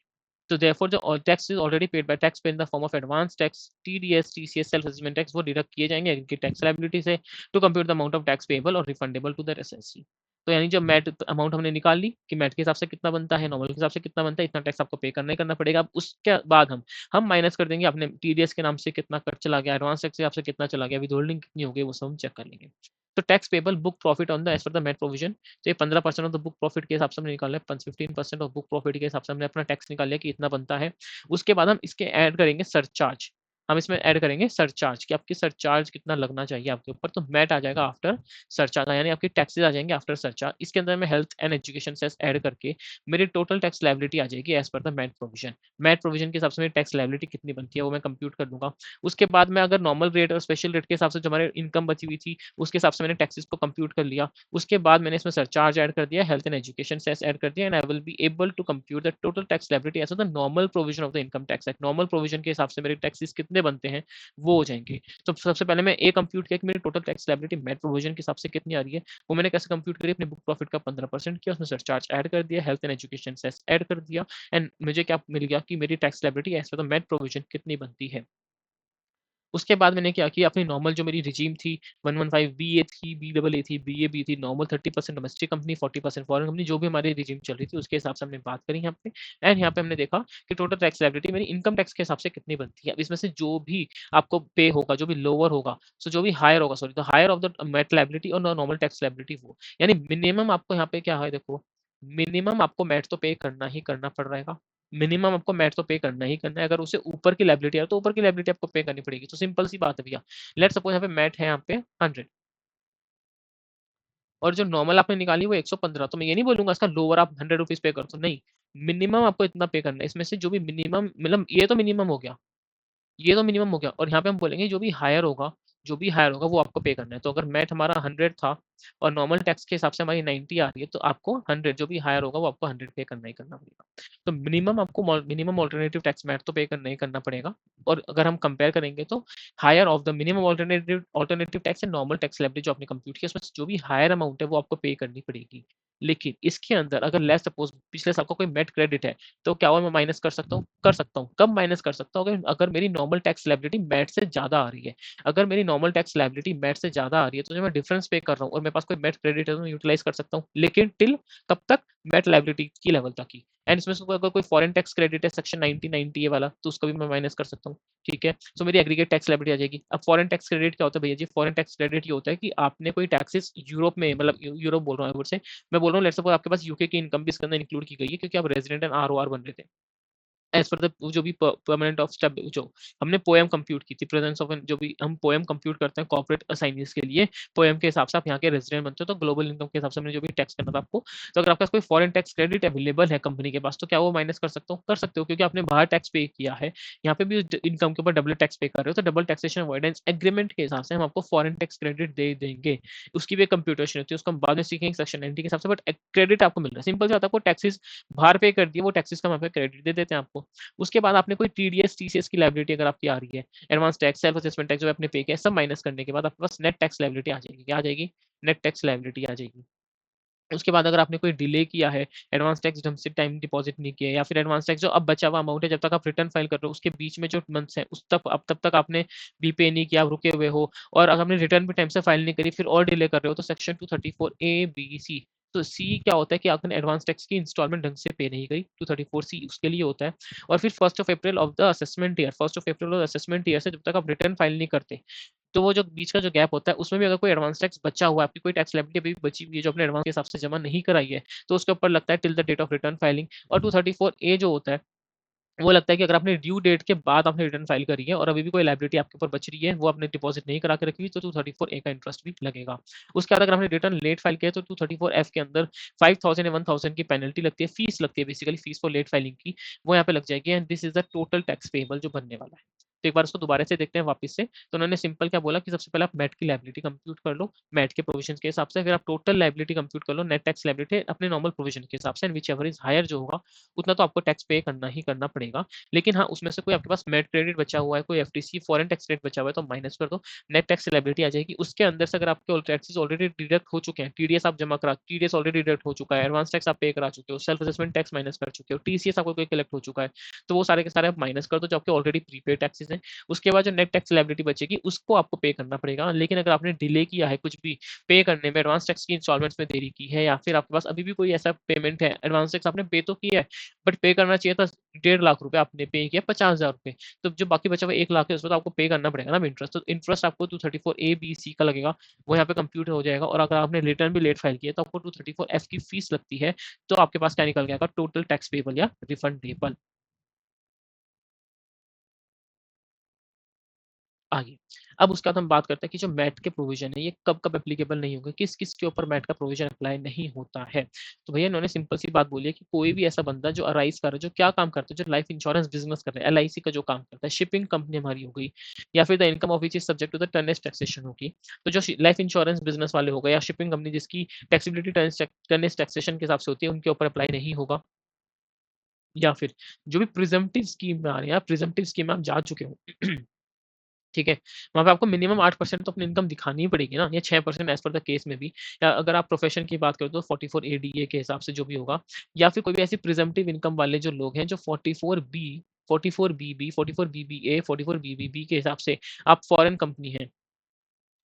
तो therefore जो tax is already paid by tax pay in the form of advance tax, TDS, TCS, self assessment tax, वो डिडक्ट किए जाएंगे इनकी टैक्स लायबिलिटी से, to compute the amount of tax payable और रिफंडेबल टू द एसएससी। तो यानी जब मैट अमाउंट हमने निकाल ली कि मैट के हिसाब से कितना बनता है, नॉर्मल के हिसाब से कितना बनता है, इतना टैक्स आपको पे करना ही करना पड़ेगा। अब उसके बाद हम माइनस कर देंगे अपने टीडीएस के नाम से कितना कट चला गया, एडवांस टैक्स के हिसाब से कितना चला गया, विदहोल्डिंग कितनी हो गई, वो सब हम चेक कर लेंगे। तो tax payable book profit on the as per the MAT provision, तो ये 15% ऑफ द बुक प्रॉफिट के हिसाब से हमने निकाला है, 15% ऑफ बुक प्रॉफिट के हिसाब से हमने अपना टैक्स निकाल लिया कि इतना बनता है। उसके बाद हम इसके ऐड करेंगे सरचार्ज, हम इसमें ऐड करेंगे सरचार्ज कि आपकी सरचार्ज कितना लगना चाहिए आपके ऊपर, तो मैट आ जाएगा आफ्टर सरचार्ज, यानी आपकी टैक्सेस आ जाएंगे आफ्टर सरचार्ज। इसके अंदर मैं health and education cess add करके मेरी टोटल टैक्स लायबिलिटी आ जाएगी as per the MAT provision. MAT provision के हिसाब से मेरी टैक्स लायबिलिटी कितनी बनती है वो मैं कंप्यूट कर दूंगा। उसके बाद मैं अगर नॉर्मल रेट और स्पेशल रेट के हिसाब से जो हमारे इनकम बची हुई थी उसके हिसाब से मैंने टैक्सेस को कंप्यूट कर लिया। उसके बाद मैंने इसमें सरचार्ज ऐड कर दिया, health and education cess add कर दिया, and I will be able to compute the total tax liability as the normal provision of the income tax act. Normal provision के हिसाब से मेरी टैक्सेस कितनी कितने बनते हैं वो हो जाएंगे। तो सबसे पहले मैं ए कंप्यूट किया कि मेरी total tax liability net provision के हिसाब से कितनी आ रही है। वो मैंने कैसे कंप्यूट करी, अपने बुक प्रॉफिट का 15% किया, उसमें सरचार्ज ऐड कर दिया, health and education cess add कर दिया, एंड मुझे क्या मिल गया कि मेरी tax liability as per the net provision कितनी बनती है। उसके बाद मैंने क्या किया, अपनी नॉर्मल जो मेरी रिजीम थी 115 बीए थी, बीएए थी, बीए थी, normal 30% domestic company, 40% foreign company, जो भी हमारी रिजीम चल रही थी उसके हिसाब से हमने बात करी यहाँ पे। एंड यहाँ पे हमने देखा कि टोटल टैक्स लायबिलिटी मेरी इनकम टैक्स के हिसाब से कितनी बनती है। अब इसमें से जो भी आपको पे होगा, जो भी लोअर होगा, सो जो भी हायर होगा, सॉरी, तो higher of the MAT liability और नॉर्मल टैक्स लायबिलिटी वो, यानी मिनिमम आपको यहाँ पे क्या है, देखो मिनिमम आपको मैट तो पे करना ही करना पड़ रहेगा। मिनिमम आपको मैट तो पे करना ही करना है। अगर उससे ऊपर की लायबिलिटी है तो ऊपर की लायबिलिटी आपको पे करनी पड़ेगी। तो सिंपल सी बात है भैया। लेट्स सपोज यहाँ पे मैट है यहाँ पे 100, और जो नॉर्मल आपने निकाली वो 115, तो मैं ये नहीं बोलूंगा इसका लोअर आप 100 रुपीज पे कर दो, नहीं, मिनिमम आपको इतना पे करना है। इसमें से जो भी मिनिमम, मतलब ये तो मिनिमम हो गया, ये तो मिनिमम हो गया, और यहाँ पे हम बोलेंगे जो भी हायर होगा, जो भी हायर होगा वो आपको पे करना है। तो अगर मैट हमारा 100 था और नॉर्मल टैक्स के हिसाब से हमारी 90 आ रही है, तो आपको 100 जो भी हायर होगा वो आपको 100 पे करना ही करना पड़ेगा। तो मिनिमम आपको मिनिमम ऑल्टरनेटिव टैक्स मैट तो पे करना ही करना पड़ेगा। और अगर हम कंपेयर करेंगे तो higher of the minimum alternative tax and normal tax slab जो आपने कंप्यूट किया, उसमें जो भी हायर अमाउंट है वो आपको पे करनी पड़ेगी। लेकिन इसके अंदर अगर लेट्स सपोज पिछले साल का कोई मेट क्रेडिट है, तो क्या और मैं माइनस कर सकता हूँ? कर सकता हूँ। कब माइनस कर सकता हूँ? अगर अगर मेरी नॉर्मल टैक्स लायबिलिटी मैट से ज्यादा आ रही है। अगर मेरी नॉर्मल टैक्स लायबिलिटी मैट से ज्यादा आ रही है, तो जो मैं डिफरेंस पे कर रहा हूँ और मेरे पास कोई मैट क्रेडिट है तो मैं यूटिलाइज कर सकता हूँ, लेकिन टिल कब तक? मैट लायबिलिटी की लेवल तक ही। एंड इसमें से अगर कोई फॉरेन टैक्स क्रेडिट है सेक्शन 1990 वाला, तो उसका भी मैं माइनस कर सकता हूँ। ठीक है, सो मेरी एग्रीगेट टैक्स लायबिलिटी आ जाएगी। अब फॉरेन टैक्स क्रेडिट क्या होता है भैया जी? फॉरेन टैक्स क्रेडिट ये होता है कि आपने कोई टैक्सेस यूरोप में, मतलब यूरोप बोल रहा हूँ से, मैं बोल रहा हूँ लेट्स सपोज आपके पास यूके की इनकम भी इसके अंदर इंक्लूड की गई है, क्योंकि आप रेजिडेंट एंड आरओआर बन रहे थे एज पर द जो भी परमानेंट ऑफ स्टेप, जो हमने पोएम कंप्यूट की थी, प्रेजेंस ऑफ जो भी हम पोएम कंप्यूट करते हैं कॉर्पोरेट असाइनीज के लिए, पोएम के हिसाब से आप यहाँ के रेजिडेंट बनते हो, तो ग्लोबल इनकम के हिसाब से हमने जो भी टैक्स करना था आपको, तो अगर आपके पास कोई फॉरेन टैक्स क्रेडिट अवेलेबल है कंपनी के पास, तो क्या वो माइनस कर सकते हो? कर सकते हो, क्योंकि आपने बाहर टैक्स पे किया है, यहाँ पे भी इनकम के ऊपर डबल टैक्स पे कर रहे हो, तो डबल टैक्सेशन अवॉइडेंस एग्रीमेंट के हिसाब से हम आपको फॉरेन टैक्स क्रेडिट दे देंगे। उसकी भी कंप्यूटेशन होती है, उसको हम बाद में सीखेंगे सेक्शन 90 के हिसाब से, बट क्रेडिट आपको मिल रहा है। सिंपल से आपको टैक्सेस बाहर पे कर दिए, वो टैक्सेस का हम क्रेडिट दे देते हैं आपको। उसके बाद आपने कोई टीडीएस टीसीएस की लायबिलिटी अगर आपकी आ रही है, advance tax, self assessment tax जो आपने पे किया, सब माइनस करने के बाद आपके पास नेट टैक्स लायबिलिटी आ जाएगी। क्या आ जाएगी? नेट टैक्स लायबिलिटी आ जाएगी। उसके बाद अगर आपने कोई डिले किया है, एडवांस टैक्स ढंग से टाइम डिपॉजिट नहीं किया, या फिर एडवांस टैक्स जो अब बचा हुआ अमाउंट है, जब तक आप रिटर्न फाइल कर रहे हो उसके बीच में जो मंथ्स है उस तक अब तब तक आपने बिल पे नहीं किया, आप रुके हुए हो, और अगर आपने रिटर्न भी टाइम से फाइल नहीं करी, फिर और डिले कर रहे हो, तो सेक्शन 234 ए बी सी। तो सी क्या होता है कि आपने एडवांस टैक्स की इंस्टॉलमेंट ढंग से पे नहीं करी, 234 सी उसके लिए होता है। और फिर 1 of the assessment year, 1 of assessment year से जब तक आप रिटर्न फाइल नहीं करते, तो वो जो बीच का जो गैप होता है उसमें भी अगर कोई एडवांस टैक्स बचा हुआ है, आपकी कोई टैक्स लायबिलिटी अभी बची हुई है जो अपने एडवांस के हिसाब से जमा नहीं कराई है, तो उसके ऊपर लगता है till the date of return filing. और 234 ए जो होता है वो लगता है कि अगर आपने ड्यू डेट के बाद आपने रिटर्न फाइल करी है और अभी भी कोई लायबिलिटी आपके ऊपर बच रही है, वो आपने डिपॉजिट नहीं करा के रखी हुई, तो 234 ए का इंटरेस्ट भी लगेगा। उसके बाद अगर आपने रिटर्न लेट फाइल किया तो 234 एफ के अंदर 5000 या 1000 की पेनल्टी लगती है, फीस लगती है, basically fees for late filing की, वो यहाँ पे लग जाएगी। And this is the total tax payable जो बनने वाला है। तो एक बार उसको दोबारा से देखते हैं वापस से। तो उन्होंने सिंपल क्या बोला कि सबसे पहले आप मैट की लायबिलिटी कंप्यूट कर लो, मैट के प्रोविजन के हिसाब से, फिर आप टोटल लायबिलिटी कंप्यूट कर लो, नेट टैक्स लायबिलिटी अपने नॉर्मल प्रोविजन के हिसाब से, and whichever is higher जो होगा उतना तो आपको टैक्स पे करना ही करना पड़ेगा। लेकिन हाँ, उसमें से कोई आपके पास मेट क्रेडिट बचा हुआ है, कोई एफटीसी फॉरेन टैक्स क्रेडिट बचा हुआ है, तो माइनस कर दो, नेट टैक्स लायबिलिटी आ जाएगी। उसके अंदर से अगर आपके टैक्सेस ऑलरेडी डिडक्ट हो चुके हैं, टीडीएस आप जमा करा, टीडीएस ऑलरेडी डिडक्ट हो चुका है, एडवांस टैक्स आप पे करा चुके हो, सेल्फ असेसमेंट टैक्स माइनस कर चुके हो, टीसीएस आपको कोई कलेक्ट हो चुका है, तो वो सारे के सारे आप माइनस कर दो जो आपके ऑलरेडी प्रीपेड टैक्सेस हैं। उसके बाद जो नेट टैक्स लायबिलिटी बचेगी उसको आपको पे करना पड़ेगा। लेकिन अगर आपने डिले किया है कुछ भी पे करने में, एडवांस टैक्स की इंस्टॉलमेंट्स में देरी की है, या फिर आपके पास अभी भी कोई ऐसा पेमेंट है, एडवांस टैक्स आपने पे तो किया है बट पे करना चाहिए था 1.5 लाख रुपए, आपने पे किया 50,000 रुपए, तो जो बाकी बचा हुआ 1 लाख है उसमें तो आपको पे करना पड़ेगा ना इंटरेस्ट। तो इंटरेस्ट आपको 234 ए बी सी का लगेगा, वो यहाँ पे कंप्यूट हो जाएगा। और अगर आपने रिटर्न भी लेट फाइल किया तो आपको 234 एफ की फीस लगती है। तो आपके पास क्या निकल गया? टोटल टैक्स पेबल या रिफंडेबल। आगे, अब उसके बाद हम बात करते हैं कि जो मैट के प्रोविजन है ये कब कब एप्लीकेबल नहीं होंगे, किस किस के ऊपर मैट का प्रोविजन अप्लाई नहीं होता है। तो भैया इन्होंने सिंपल सी बात बोली है कि कोई भी ऐसा बंदा जो अराइज कर रहा है, जो क्या काम करता है, जो लाइफ इंश्योरेंस बिजनेस कर रहा है, एलआईसी का जो काम करता है, शिपिंग कंपनी हमारी हो गई, या फिर the income of which is subject to the tonnage taxation होगी। तो जो लाइफ इंश्योरेंस बिजनेस वाले हो गए, या शिपिंग कंपनी जिसकी टैक्सीबिलिटी टर्नेज टैक्सेशन के हिसाब से होती है, उनके ऊपर अप्लाई नहीं होगा। या फिर जो भी प्रिजम्पटिव स्कीम में आ रहे हैं, प्रिजम्पटिव स्कीम में आप जा चुके हो ठीक है? वहाँ पे आपको मिनिमम 8% तो अपनी इनकम दिखानी ही पड़ेगी ना, या 6% एज़ पर द केस में भी, या अगर आप प्रोफ़ेशन की बात करें तो 44 एडीए के हिसाब से जो भी होगा, या फिर कोई भी ऐसी प्रिज़म्पटिव इनकम वाले जो लोग हैं जो 44 बीबी, 44 बीबीए, 44 बीबीबी के हिसाब से आप फॉरेन कंपनी हैं।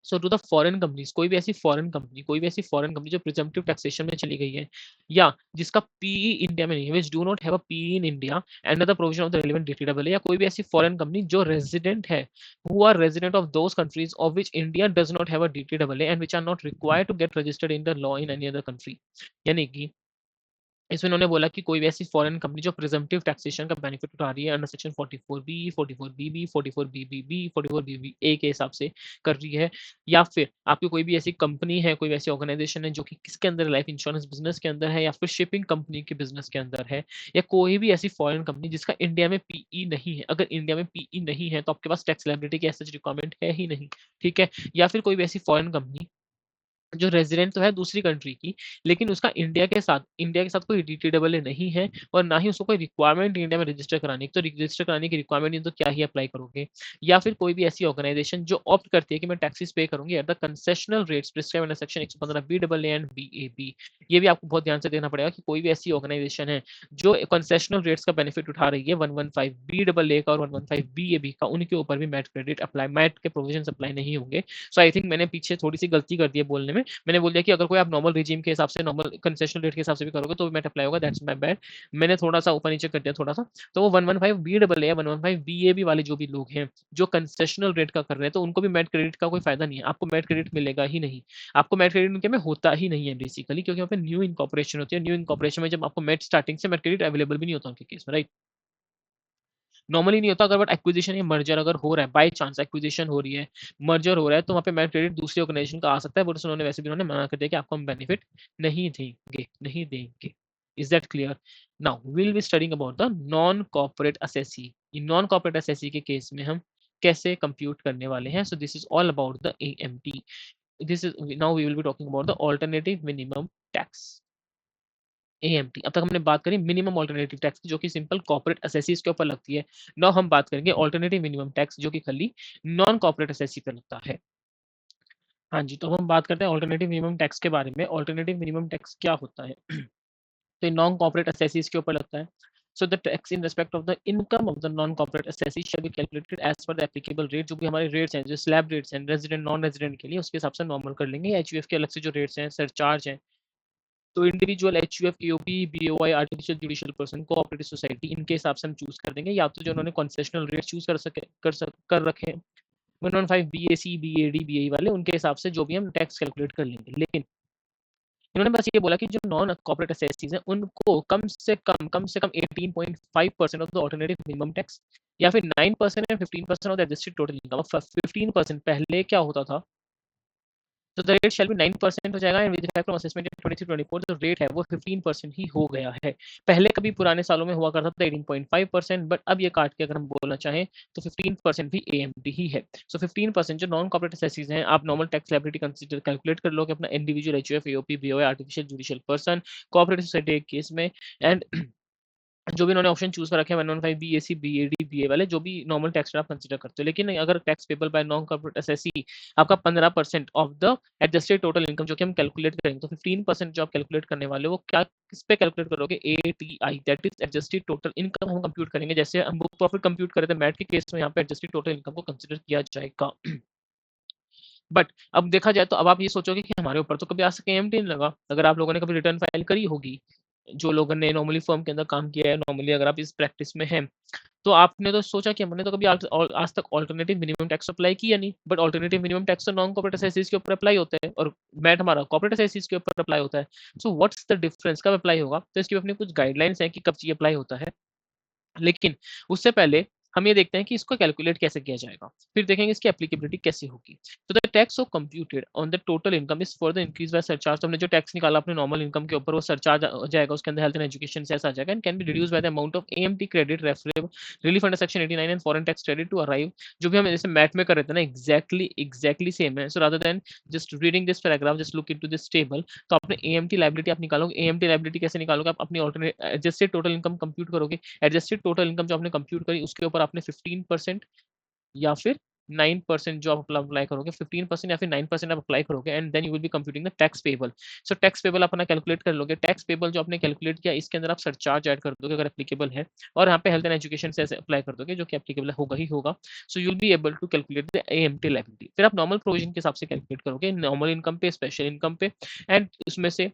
सो टू द फॉरेन कंपनीज़, कोई भी ऐसी फॉरेन कंपनी जो प्रिज़म्पटिव टैक्सेशन में चली गई है, या जिसका पीई इंडिया में नहीं है, which do not have a PE in India under the provision of the relevant डीटीडब्ल्यूए, या कोई भी ऐसी फॉरेन कंपनी जो रेज़िडेंट है, who are resident of those countries of which India does not have a डीटीडब्ल्यूए and which are not required to get registered in the law in any other country. यानी कि इसमें उन्होंने बोला कि कोई भी ऐसी फॉरेन कंपनी जो प्रिजम्पटिव टैक्सेशन का बेनिफिट उठा रही है अंडर सेक्शन 44 बी, 44 बीबी, 44 बीबीबी, 44 बीबीए के हिसाब से कर रही है, या फिर आपकी कोई भी ऐसी कंपनी है, कोई भी ऐसी ऑर्गेनाइजेशन है जो कि किसके अंदर लाइफ इंश्योरेंस बिजनेस के अंदर है, या फिर शिपिंग कंपनी के बिजनेस के अंदर है, या कोई भी ऐसी फॉरेन कंपनी जिसका इंडिया में पीई नहीं है। अगर इंडिया में पीई नहीं है तो आपके पास टैक्स लायबिलिटी की ऐसा रिक्वायरमेंट है ही नहीं, ठीक है? या फिर कोई भी ऐसी फॉरेन कंपनी जो रेज़िडेंट तो है दूसरी कंट्री की, लेकिन उसका इंडिया के साथ कोई डीटीडब्ल्यूए नहीं है, और ना ही उसको कोई रिक्वायरमेंट इंडिया में रजिस्टर कराने की, तो रजिस्टर कराने की रिक्वायरमेंट नहीं, तो क्या ही अप्लाई करोगे? या फिर कोई भी ऐसी ऑर्गेनाइज़ेशन जो ऑप्ट करती है कि मैं टैक्सेस पे करूँगी at the concessional rates prescribed under section 115 बीडबलए एंड बीएबी। ये भी आपको बहुत ध्यान से देखना पड़ेगा कि कोई भी ऐसी ऑर्गेनाइज़ेशन है जो कंसेशनल रेट्स का बेनिफिट उठा रही है 115 बीडबलए का और 115 बीएबी का, उनके ऊपर भी मैट के प्रोविजंस अप्लाई नहीं होंगे। सो आई थिंक मैंने पीछे थोड़ी-सी गलती कर दी है बोलने में। मैंने बोल दिया कि अगर कोई आप नॉर्मल रिजीम के हिसाब से, नॉर्मल कंसेशनल रेट के हिसाब से भी करोगे तो भी मैट अप्लाई होगा, दैट्स माय बैड। मैंने थोड़ा-सा ऊपर-नीचे कर दिया थोड़ा-सा। तो वो 115 बीएए, 115 बीएबी वाले जो भी लोग हैं, जो कंसेशनल रेट का कर रहे हैं, तो उनको भी मैट क्रेडिट का कोई फ़ायदा नहीं है। आपको मैट क्रेडिट मिलेगा ही नहीं। आपको मैट क्रेडिट उनके में होता ही नहीं है बेसिकली, क्योंकि वहाँ पे न्यू इनकॉर्पोरेशन होती है। न्यू इनकॉर्पोरेशन में जब आपको मैट स्टार्टिंग से मैट क्रेडिट अवेलेबल भी नहीं होता उनके केस में, राइट? नॉर्मली नहीं होता, अगर बट एक्विजिशन या मर्जर अगर हो रहा है, बाय चांस एक्विजिशन हो रही है, मर्जर हो रहा है, तो वहाँ पे मैट क्रेडिट दूसरी ऑर्गेनाइजेशन का आ सकता है, बट उन्होंने वैसे भी उन्होंने मना कर दिया कि आपको हम बेनिफिट नहीं देंगे। Is that clear? Now will be studying about the non corporate assessee. इन नॉन कॉर्पोरेट असेसी के केस में हम कैसे कंप्यूट करने वाले हैं? So this is all about the AMT. This is now we will be talking about the alternative minimum tax, AMT. अब तक हमने बात करी मिनिमम अल्टरनेटिव टैक्स की, जो कि सिंपल कॉर्पोरेट असेसीज के ऊपर लगती है। नाउ हम बात करेंगे अल्टरनेटिव मिनिमम टैक्स, जो कि खाली नॉन कॉर्पोरेट असेसी पे लगता है। हाँ जी, तो हम बात करते हैं अल्टरनेटिव मिनिमम टैक्स के बारे में। अल्टरनेटिव मिनिमम टैक्स क्या होता है? तो ये नॉन कॉर्पोरेट असेसीज के ऊपर लगता है। So the tax in respect of the income of the non corporate assessee shall be calculated as per the applicable rate. जो भी हमारे रेट्स हैं, जो स्लैब रेट्स हैं, रेजिडेंट नॉन रेजिडेंट के लिए, उसके हिसाब से नॉर्मल कर लेंगे। एचयूएफ के अलग से जो रेट्स हैं, सरचार्ज हैं, तो individual HUF, AOP, BOI, artificial judicial person, cooperative society, इनके हिसाब से हम चूज कर देंगे, या तो जो उन्होंने कंसेशनल रेट चूज कर रखे हैं 115 बीएसी, बीएडी, बीएई वाले, उनके हिसाब से जो भी हम टैक्स कैलकुलेट कर लेंगे। लेकिन इन्होंने बस ये बोला कि जो नॉन कॉर्पोरेट असेसीज हैं, उनको कम से कम 18.5% of the alternative minimum tax, या फिर 9% या 15% of the adjusted total income. 15% पहले क्या होता था, तो द रेट शैल बी 9% हो जाएगा, and with effect from assessment in 23-24 जो रेट है वो 15% ही हो गया है। पहले कभी पुराने सालों में हुआ करता था 18.5%, बट अब ये काट के अगर हम बोलना चाहें तो 15% भी एएमटी ही है। सो 15% जो नॉन कॉर्पोरेट असेसीज हैं, आप normal tax liability consider calculate कर लोगे अपना individual HUF, AOP, BOI, artificial judicial person, cooperative society के केस में, एंड जो भी इन्होंने ऑप्शन चूज़ कर रखे हैं 115 बीएसी, बीएडी, बीए वाले, जो भी नॉर्मल टैक्स आप कंसीडर करते हो। लेकिन अगर tax payable by non corporate SSC आपका 15% of the adjusted total income, जो कि हम कैलकुलेट करेंगे, तो 15% जो आप कैलकुलेट करने वाले हो, वो क्या किस पे कैलकुलेट करोगे? ATI, that is adjusted total income हम कंप्यूट करेंगे। जैसे हम बुक प्रॉफिट कंप्यूट करे थे मैट के केस में, यहाँ पे एडजस्टेड टोटल इनकम को कंसिडर किया जाएगा। बट अब देखा जाए तो अब आप ये सोचोगे कि हमारे ऊपर तो कभी आज तक एएमटी नहीं लगा। अगर आप लोगों ने कभी रिटर्न फाइल करी होगी, जो लोगों ने नॉर्मली फर्म के अंदर काम किया है, नॉर्मली अगर आप इस प्रैक्टिस में हैं, तो आपने तो सोचा कि हमने तो कभी आज तक अल्टरनेटिव मिनिमम टैक्स अप्लाई किया नहीं। बट अल्टरनेटिव मिनिमम टैक्स तो नॉन कॉर्पोरेट असेसीज के ऊपर अप्लाई होता है, और मैट हमारा कॉर्पोरेट असेसीज के ऊपर अप्लाई होता है। सो व्हाट्स द डिफरेंस, कब अप्लाई होगा? तो इसकी अपनी कुछ गाइडलाइंस हैं कि कब ये अप्लाई होता है। लेकिन उससे पहले हम ये देखते हैं कि इसको कैलकुलेट कैसे किया जाएगा, फिर देखेंगे इसकी एप्लीकेबिलिटी कैसे होगी। तो the tax of computed on the total income is for the increase by surcharge. तो हमने जो टैक्स निकाला अपने नॉर्मल इनकम के ऊपर, वो सरचार्ज आ जाएगा, उसके अंदर हेल्थ एंड एजुकेशन सेस आ जाएगा, and can be reduce by the amount of AMT credit referable relief under section 89 and foreign tax credit to arrive. जो भी हम जैसे मैथ में कर रहे थे ना, एग्जैक्टली सेम है। So rather than just reading this paragraph, just look into this table. तो अपने एएमटी लायबिलिटी आप निकालोगे। एएमटी लायबिलिटी कैसे निकालोगे? आप अपनी alternate adjusted total income compute करोगे। एडजस्टेड टोटल इनकम जो आपने कंप्यूट करी, उसके ऊपर आपने 15% या फिर 9% जो आप अप्लाई करोगे, 15% या फिर 9% आप अप्लाई करोगे, and then you will be computing the tax payable. So tax payable अपना कैलकुलेट कर लोगे। टैक्स पेबल जो आपने कैलकुलेट किया, इसके अंदर आप सरचार्ज ऐड कर दोगे अगर एप्लीकेबल है, और यहाँ पे हेल्थ एंड एजुकेशन से अप्लाई कर दोगे, जो कि एप्लीकेबल होगा ही होगा। So you will be able to calculate the AMT liability. फिर आप नॉर्मल प्रोविजन के हिसाब से कैलकुलेट करोगे, नॉर्मल इनकम पे, स्पेशल इनकम पे, एंड उसमें से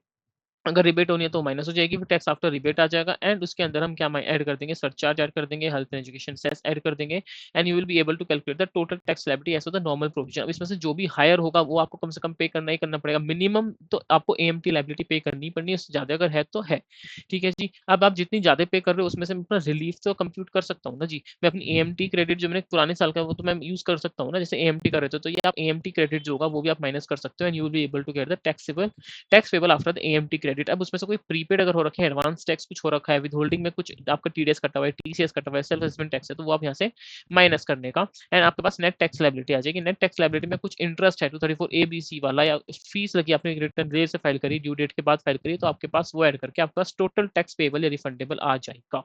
अगर रिबेट होनी है तो माइनस हो जाएगी, फिर टैक्स आफ्टर रिबेट आ जाएगा, एंड उसके अंदर हम क्या ऐड कर देंगे, सरचार्ज ऐड कर देंगे, health and education cess add कर देंगे, and you will be able to calculate the total tax liability as the normal provision. अब इसमें से जो भी हायर होगा वो आपको कम से कम पे करना ही करना पड़ेगा, मिनिमम तो आपको AMT लायबिलिटी पे करनी पड़नी है, उससे ज्यादा अगर है तो है। ठीक है जी। अब आप जितनी ज्यादा पे कर रहे हो उसमें से मैं अपना रिलीफ तो कंप्यूट कर सकता हूँ ना जी। मैं अपनी AMT क्रेडिट जो मैंने पुराने साल का वो तो मैं यूज कर सकता हूँ ना, जैसे AMT कर रहे थे, तो ये आप AMT क्रेडिट जो होगा वो भी आप माइनस कर सकते हो, and you will be able to get the taxable tax payable after the AMT credit. अब उसमें से कोई प्रीपेड अगर हो रखे हैं, एडवांस टैक्स कुछ हो रखा है, विद होल्डिंग में कुछ आपका TDS कटा हुआ है, TCS कटा हुआ है, सेल्फ असेसमेंट टैक्स है, तो वो आप यहाँ से माइनस करने का, एंड आपके पास नेट टैक्स लायबिलिटी आ जाएगी। नेट टैक्स लायबिलिटी में कुछ इंटरेस्ट है 234ABC वाला, या फीस लगी आपने रिटर्न देर से फाइल करी, ड्यू डेट के बाद फाइल करी, तो आपके पास वो ऐड करके आपके पास टोटल टैक्स पेबल या रिफंडेबल आ जाएगा।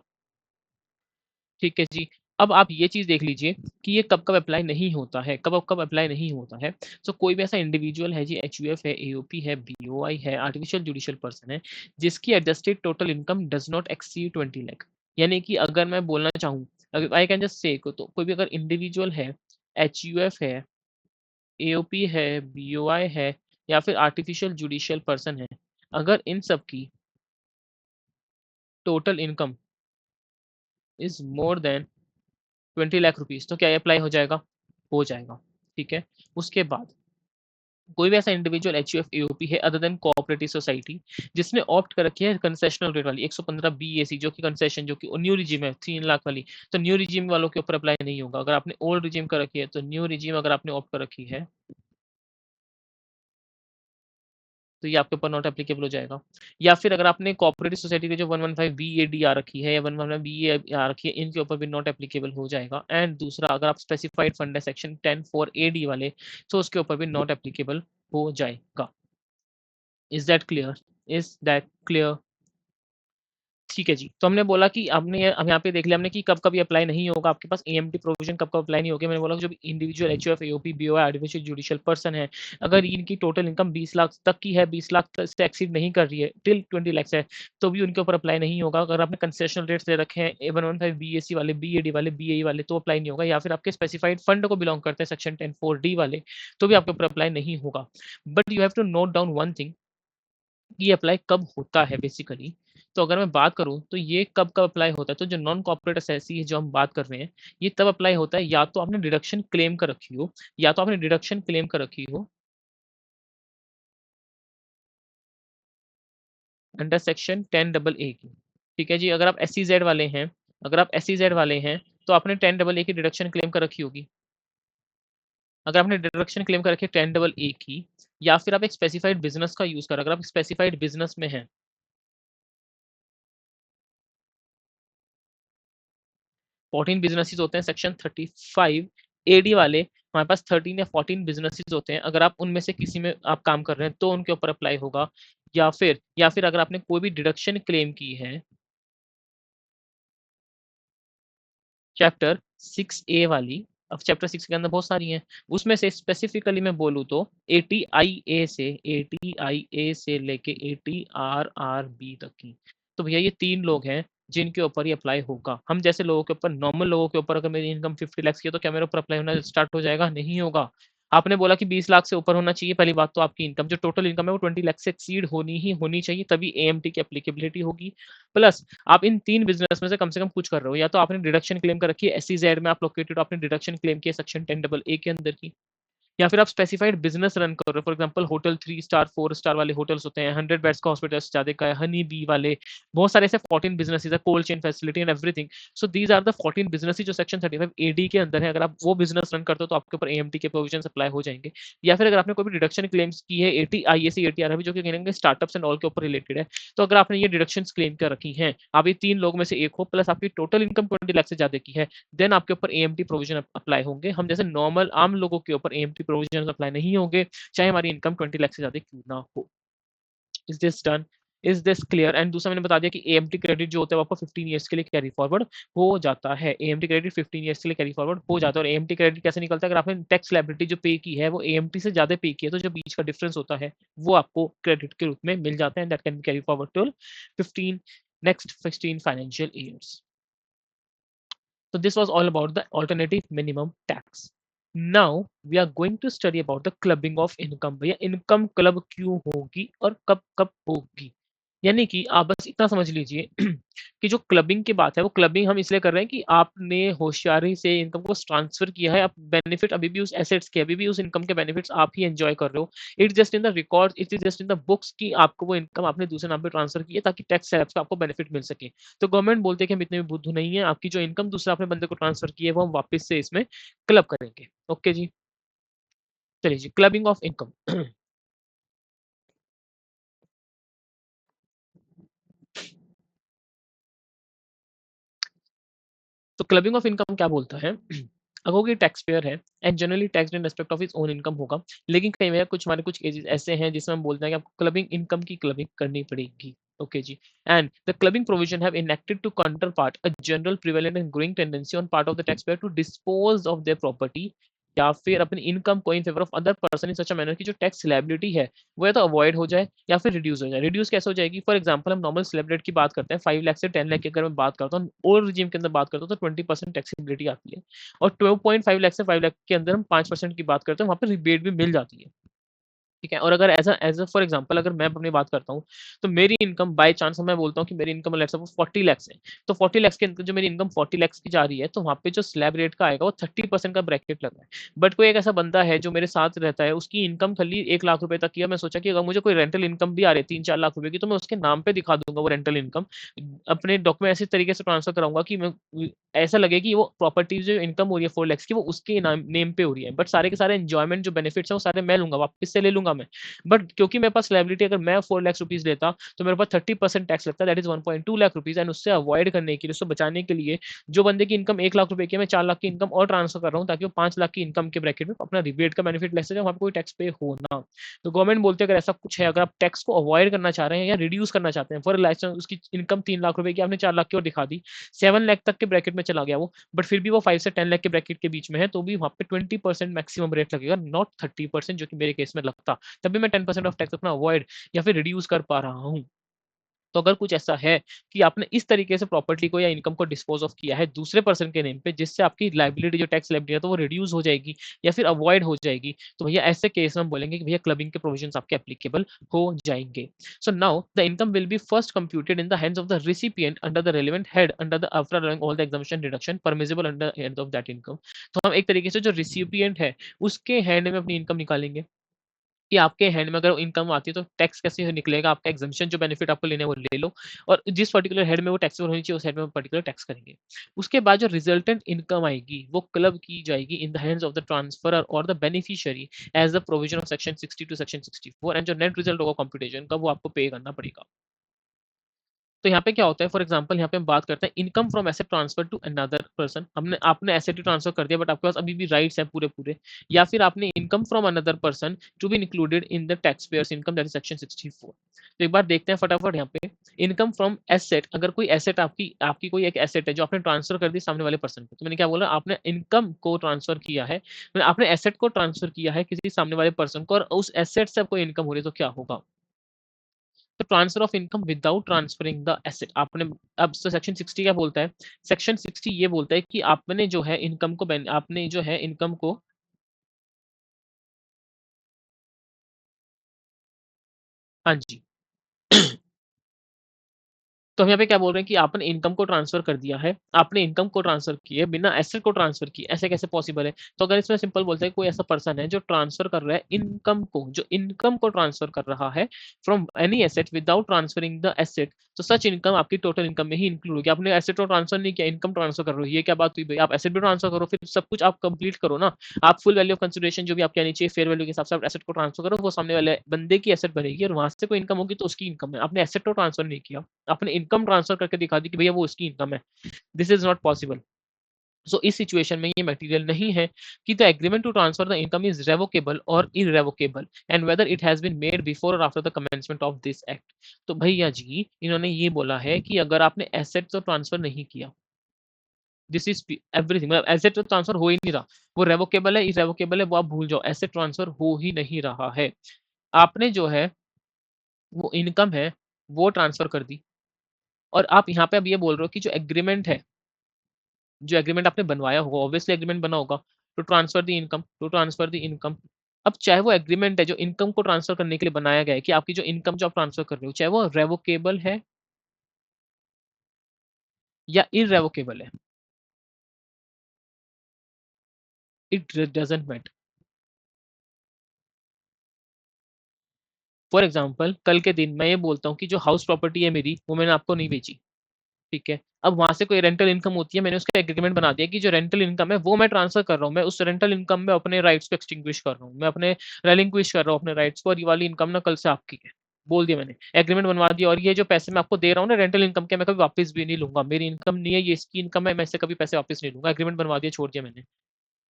ठीक है जी। अब आप ये चीज देख लीजिए कि ये कब कब अप्लाई नहीं होता है, कब कब अप्लाई नहीं होता है। सो कोई भी ऐसा इंडिविजुअल है जी, HUF है, AOP है, BOI है, आर्टिफिशियल जुडिशियल पर्सन है, जिसकी adjusted total income does not exceed 20 lakh. यानी कि अगर मैं बोलना चाहूँ, अगर आई कैन जस्ट से, तो कोई भी अगर इंडिविजुअल है, HUF है, AOP है, BOI है, या फिर आर्टिफिशियल जुडिशियल पर्सन है, अगर इन सब की total income is more than 20 lakh rupees, तो क्या ये अप्लाई हो जाएगा? हो जाएगा। ठीक है। उसके बाद कोई भी ऐसा इंडिविजुअल HUF AOP है अदर देन कोऑपरेटिव सोसाइटी, जिसने ऑप्ट कर रखी है कंसेशनल रेट वाली 115 BAC, जो कि कंसेशन, जो कि न्यू रिजीम है 3 लाख वाली, तो न्यू रिजीम वालों के ऊपर अप्लाई नहीं होगा। अगर आपने ओल्ड रिजीम कर रखी है, तो न्यू रिजीम अगर आपने ऑप्ट कर रखी है, तो ये आपके ऊपर नॉट एप्लीकेबल हो जाएगा। या फिर अगर आपने कोऑपरेटिव सोसाइटी की जो 115 BAD आ रखी है, या 115 BA आ रखी है, इनके ऊपर भी नॉट एप्लीकेबल हो जाएगा। एंड दूसरा, अगर आप स्पेसिफाइड फंड है सेक्शन 10(4) AD वाले, तो उसके ऊपर भी नॉट एप्लीकेबल हो जाएगा। Is that clear? Is that clear? ठीक है जी। तो हमने बोला कि हमने हम यहाँ पे देख लिया हमने कि कब कब ये अप्लाई नहीं होगा आपके पास, AMT प्रोविजन कब कब अप्लाई नहीं होगी। मैंने बोला कि जो भी individual HUF AOP BOI artificial judicial person है, अगर इनकी टोटल इनकम 20 लाख तक की है, 20 लाख से एक्सीड नहीं कर रही है, टिल 20 लाख है, तो भी उनके ऊपर अप्लाई नहीं होगा। अगर आपने कंसेशनल रेट्स दे रखे हैं 115 BAC वाले, BAD वाले, BAE वाले, तो अप्लाई नहीं होगा। या फिर आपके स्पेसिफाइड फंड को बिलोंग करते हैं सेक्शन 10(4) D वाले, तो भी आपके ऊपर अप्लाई नहीं होगा। But you have to note down one thing, ये अप्लाई कब होता है बेसिकली। तो अगर मैं बात करूं तो ये कब कब अप्लाई होता है, तो जो नॉन कॉर्पोरेट एसएससी है जो हम बात कर रहे हैं, ये तब अप्लाई होता है या तो आपने डिडक्शन क्लेम कर रखी हो, या तो आपने डिडक्शन क्लेम कर रखी हो अंडर सेक्शन 10AA की। ठीक है जी। अगर आप SEZ वाले हैं, अगर आप SEZ वाले हैं, तो आपने 10AA की डिडक्शन क्लेम कर रखी होगी। अगर आपने डिडक्शन क्लेम कर रखी है 10AA की, या फिर आप एक स्पेसिफाइड बिजनेस का यूज कर, अगर आप स्पेसिफाइड बिजनेस में हैं, 14 बिजनेसेस होते हैं सेक्शन 35 AD वाले, हमारे पास 13 या 14 बिजनेसेस होते हैं। अगर आप उनमें से किसी में आप काम कर रहे हैं तो उनके ऊपर अप्लाई होगा। या फिर अगर आपने कोई भी डिडक्शन क्लेम की है चैप्टर 6A वाली, अब चैप्टर 6 के अंदर बहुत सारी हैं, उसमें से स्पेसिफिकली मैं बोलूँ तो ATIA से लेके ATRRB तक की, तो भैया ये 3 लोग हैं जिनके ऊपर ये अप्लाई होगा। हम जैसे लोगों के ऊपर, नॉर्मल लोगों के ऊपर, अगर मेरी इनकम 50 लाख की है, तो क्या मेरे ऊपर अप्लाई होना स्टार्ट हो जाएगा? नहीं होगा। आपने बोला कि 20 लाख से ऊपर होना चाहिए, पहली बात तो आपकी इनकम, जो टोटल इनकम है वो 20 लाख से एक्सीड होनी ही होनी चाहिए, तभी AMT की एप्लीकेबिलिटी होगी। प्लस आप इन 3 बिजनेस में से कम कुछ कर रहे हो, या तो आपने डिडक्शन क्लेम कर रखी है SEZ में, आप लोकेटेड, आपने डिडक्शन क्लेम किया सेक्शन 10AA के अंदर की, या फिर आप स्पेसिफाइड बिजनेस रन कर रहे हो, for example hotel 3 star 4 star वाले होटल्स होते हैं, 100 बेड्स का हॉस्पिटल ज्यादा का है, हनी बी वाले, बहुत सारे ऐसे 14 बिजनेसेस है, cold chain facility and everything. So these are the 14 businesses जो सेक्शन 35 AD के अंदर है। अगर आप वो बिजनेस रन करते हो तो आपके ऊपर AMT के प्रोविजन अप्लाई हो जाएंगे। या फिर अगर आपने कोई भी डिडक्शन क्लेम्स की है ATIAC ATRB, जो कि कहेंगे स्टार्टअप्स एंड ऑल के ऊपर रिलेटेड है, तो अगर आपने ये डिडक्शन क्लेम कर रखी हैं, आप ये 3 लोग में से एक हो, प्लस आपकी टोटल इनकम 20 लाख से ज्यादा की है, देन आपके ऊपर AMT प्रोविजन अप्लाई होंगे। हम जैसे नॉर्मल आम लोगों के ऊपर AMT प्रोविजन अप्लाई नहीं होंगे, चाहे हमारी इनकम 20 लाख से ज्यादा क्यों ना हो। Is this done? Is this clear? And दूसरा मैंने बता दिया कि एएमटी क्रेडिट जो होता है वो आपको 15 ईयर्स के लिए कैरी फॉरवर्ड हो जाता है। एएमटी क्रेडिट 15 ईयर्स के लिए कैरी फॉरवर्ड हो जाता है। और एएमटी क्रेडिट कैसे निकलता है? अगर आपने टैक्स लायबिलिटी जो पे की है वो एएमटी से ज्यादा पे की है तो जो बीच का डिफरेंस होता है वो आपको क्रेडिट के रूप में मिल जाता है। That can be carry forward to 15 next 15 financial years. So this was all about the alternative minimum tax. Now we are going to study about the clubbing of income. भैया इनकम क्लब क्यों होगी और कब कब होगी? यानी कि आप बस इतना समझ लीजिए कि जो क्लबिंग की बात है वो क्लबिंग हम इसलिए कर रहे हैं कि आपने होशियारी से इनकम को ट्रांसफर किया है। अब बेनिफिट अभी भी उस एसेट्स के, अभी भी उस इनकम के बेनिफिट्स आप ही एंजॉय कर रहे हो। It's just in the record, it is just in the books कि आपको वो इनकम आपने दूसरे नाम पे ट्रांसफर की है ताकि टैक्स स्लैब्स का आपको बेनिफिट मिल सके। तो गवर्नमेंट बोलते हैं कि हम इतने भी बुद्धू नहीं है, आपकी जो इनकम दूसरा आपने बंदे को ट्रांसफर की है वो हम वापस से इसमें क्लब करेंगे। ओके जी, चलिए जी, क्लबिंग ऑफ इनकम। तो क्लबिंग ऑफ इनकम क्या बोलता है? अगर कोई टैक्स पेयर है and generally tax in respect of his own income होगा, लेकिन कई बार कुछ हमारे कुछ केसेस ऐसे हैं जिसमें हम बोलते हैं कि आपको क्लबिंग इनकम की क्लबिंग करनी पड़ेगी। ओके जी, and the clubbing provision have enacted to counter part a general prevalent and growing tendency on part of the tax payer to dispose of their property या फिर अपनी इनकम को in favour of other person in such a manner की जो टैक्स लायबिलिटी है वो या तो अवॉइड हो जाए या फिर रिड्यूस हो जाए। रिड्यूस कैसे हो जाएगी? फॉर एग्जांपल हम नॉर्मल स्लैब रेट की बात करते हैं 5 लाख से 10 लाख की, अगर मैं बात करता हूँ ओल्ड रिजीम के अंदर बात करता हूँ तो 20% टैक्सेबिलिटी आती है। और 12.5 लाख से 5 लाख के अंदर हम 5% की बात करते हैं, वहाँ पे रिबेट भी मिल जाती है। ठीक है, और अगर एज अ फॉर एग्जांपल अगर मैं अपनी बात करता हूँ तो मेरी इनकम बाय चांस मैं बोलता हूँ कि मेरी इनकम लेट्स सपोज 40 लाख है। तो 40 लाख के अंदर जो मेरी इनकम 40 लाख की जा रही है तो वहाँ पे जो स्लैब रेट का आएगा वो 30% का ब्रैकेट लगा है। बट कोई एक ऐसा बंदा है जो मेरे साथ रहता है, उसकी इनकम खाली 1 लाख रुपए तक की है। मैं सोचा कि अगर मुझे कोई रेंटल इनकम भी आ रही है 3-4 लाख रुपए की तो मैं उसके नाम पे दिखा दूंगा वो रेंटल इनकम, अपने डॉक्यूमेंट ऐसे तरीके से ट्रांसफर कराऊंगा कि मैं ऐसा लगे कि वो प्रॉपर्टी जो इनकम हो रही है 4 लाख की वो उसके नाम नेम पे हो रही है। बट सारे के सारे एंजॉयमेंट जो बेनिफिट्स है वो सारे मैं लूंगा, वापस से ले लूंगा मैं। बट क्योंकि मेरे पास लायबिलिटी, अगर मैं 4 लाख रुपीज लेता तो मेरे पास 30% टैक्स लगता है, that is 1.2 lakh rupees. And उससे अवॉइड करने के लिए, उससे बचाने के लिए, जो बंदे की इनकम 1 लाख रुपए की है मैं 4 लाख की इनकम और ट्रांसफर कर रहा हूँ ताकि वो 5 लाख की इनकम के ब्रैकेट में अपना रिबेट का बेनिफिट ले सके, वहाँ पे कोई टैक्स पे हो ना। तो गवर्नमेंट बोलते हैं अगर ऐसा कुछ है, अगर आप टैक्स को अवॉइड करना चाह रहे हैं या रिड्यूस करना चाहते हैं, फॉर लाइसेंस उसकी इनकम 3 लाख रुपए की आपने 4 लाख की और दिखा दी, 7 लाख तक के ब्रैकेट में चला गया वो, बट फिर भी वो 5 से 10 लाख के ब्रैकेट के बीच में है तो भी वहाँ पे 20% मैक्सिमम रेट लगेगा, नॉट 30% जो कि मेरे केस में लगता। तभी मैं 10% ऑफ टैक्स अपना अवॉइड या फिर रिड्यूस कर पा रहा हूँ। तो अगर कुछ ऐसा है कि आपने इस तरीके से प्रॉपर्टी को या इनकम को डिस्पोज ऑफ किया है दूसरे पर्सन के नेम पे जिससे आपकी लायबिलिटी जो टैक्स लायबिलिटी है तो वो रिड्यूस हो जाएगी या फिर अवॉइड हो जाएगी, तो भैया ऐसे केस में हम बोलेंगे कि भैया क्लबिंग के प्रोविजंस आपके एप्लीकेबल हो जाएंगे। So now the income will be first computed in the hands of the recipient under the relevant head under the after allowing all the exemption deduction permissible under head of that income. तो हम एक तरीके से जो रिसिपिएंट है उसके हैंड में अपनी इनकम निकालेंगे कि आपके हैंड में अगर इनकम आती है तो टैक्स कैसे निकलेगा, आपका एग्जम्पशन जो बेनिफिट आपको लेने हैं वो ले लो और जिस पर्टिकुलर हेड में वो टैक्सेबल होनी चाहिए उस हेड में पर्टिकुलर टैक्स करेंगे। उसके बाद जो रिजल्टेंट इनकम आएगी वो क्लब की जाएगी in the hands of the transferor और the beneficiary as the provision of section 60 to section 64 and जो नेट रिजल्ट होगा कंप्यूटेशन का वो आपको पे करना पड़ेगा। तो यहाँ पे क्या होता है, फॉर एग्जांपल यहाँ पे हम बात करते हैं income from asset transfer to another person. हमने आपने एसेट ट्रांसफर कर दिया बट आपके पास अभी भी राइट्स हैं पूरे पूरे, या फिर आपने income from another person to be included in the tax payers income that is section 64। तो एक बार देखते हैं फटाफट यहाँ पे इनकम फ्रॉम एसेट। अगर कोई एसेट आपकी आपकी कोई एक एसेट है जो आपने ट्रांसफर कर दी सामने वाले पर्सन को, तो मैंने क्या बोला, आपने इनकम को ट्रांसफर किया है, मैंने आपने एसेट को ट्रांसफर किया है किसी सामने वाले पर्सन को और उस एसेट से आपको इनकम हो रही है तो क्या होगा? तो transfer of income without transferring the asset आपने, अब सेक्शन 60 क्या बोलता है? सेक्शन 60 ये बोलता है कि आपने जो है इनकम को आपने जो है इनकम को, हाँ जी। तो हम यहाँ पे क्या बोल रहे हैं कि आपने इनकम को ट्रांसफर कर दिया है, आपने इनकम को ट्रांसफर किए बिना एसेट को ट्रांसफर किए, ऐसे कैसे पॉसिबल है? तो अगर इसमें सिंपल बोलते हैं कोई ऐसा पर्सन है जो ट्रांसफर कर रहा है इनकम को, जो इनकम को ट्रांसफर कर रहा है from any asset without transferring the asset, तो सच इनकम आपकी टोटल इनकम में ही इंक्लूड होगी। आपने एसेट को ट्रांसफर नहीं किया, इनकम ट्रांसफर कर रहे हो, ये क्या बात हुई भाई? आप एसेट भी ट्रांसफर करो, फिर सब कुछ आप कंप्लीट करो ना। आप फुल वैल्यू ऑफ कंसिडरेशन जो भी आपके आनी चाहिए फेयर वैल्यू के हिसाब से आप एसेट को ट्रांसफर करो, वो सामने वाले बंदे की एसेट बनेगी और वहां से कोई इनकम होगी तो उसकी इनकम है। आपने एसेट को ट्रांसफर नहीं किया, आपने इनकम ट्रांसफर करके दिखा दी कि भैया वो उसकी इनकम है। This is not possible. So इस सिचुएशन में ये मटेरियल नहीं है कि the agreement to transfer the income is revocable और irrevocable and whether it has been made before और after the commencement of this act. तो भैया जी इन्होंने ये बोला है कि अगर आपने एसेट तो ट्रांसफर नहीं किया, दिस इज एवरीथिंग, मतलब एसेट तो ट्रांसफर हो ही नहीं रहा, वो रेवोकेबल है इररेवोकेबल है वो आप भूल जाओ, एसेट ट्रांसफर हो ही नहीं रहा है। आपने जो है वो इनकम है वो ट्रांसफर कर दी, और आप यहाँ पे अब ये बोल रहे हो कि जो एग्रीमेंट है, जो एग्रीमेंट आपने बनवाया होगा, ऑब्वियसली एग्रीमेंट बना होगा to transfer the income, to transfer the income. अब चाहे वो एग्रीमेंट है जो इनकम को ट्रांसफर करने के लिए बनाया गया है कि आपकी जो इनकम जो आप ट्रांसफर कर रहे हो चाहे वो रेवोकेबल है या इररेवोकेबल है, it doesn't matter. For example कल के दिन मैं ये बोलता हूँ कि जो हाउस प्रॉपर्टी है मेरी वो मैंने आपको नहीं बेची, ठीक है। अब वहां से कोई रेंटल इनकम होती है, मैंने उसका एग्रीमेंट बना दिया कि जो रेंटल इनकम है वो मैं ट्रांसफर कर रहा हूँ, मैं उस रेंटल इनकम में अपने राइट्स को एक्सटिंग्विश कर रहा हूँ, मैं अपने रेलिंक्विश कर रहा हूँ अपने राइट्स को, और ये वाली इनकम ना कल से आपकी है, बोल दिया मैंने, एग्रीमेंट बनवा दिया, और ये जो पैसे मैं आपको दे रहा हूँ ना रेंटल इनकम के, मैं कभी वापस भी नहीं लूंगा, मेरी इनकम नहीं है ये, इसकी इनकम है, मैं इससे कभी पैसे वापस नहीं लूंगा, एग्रीमेंट बनवा दिया छोड़ दिया मैंने।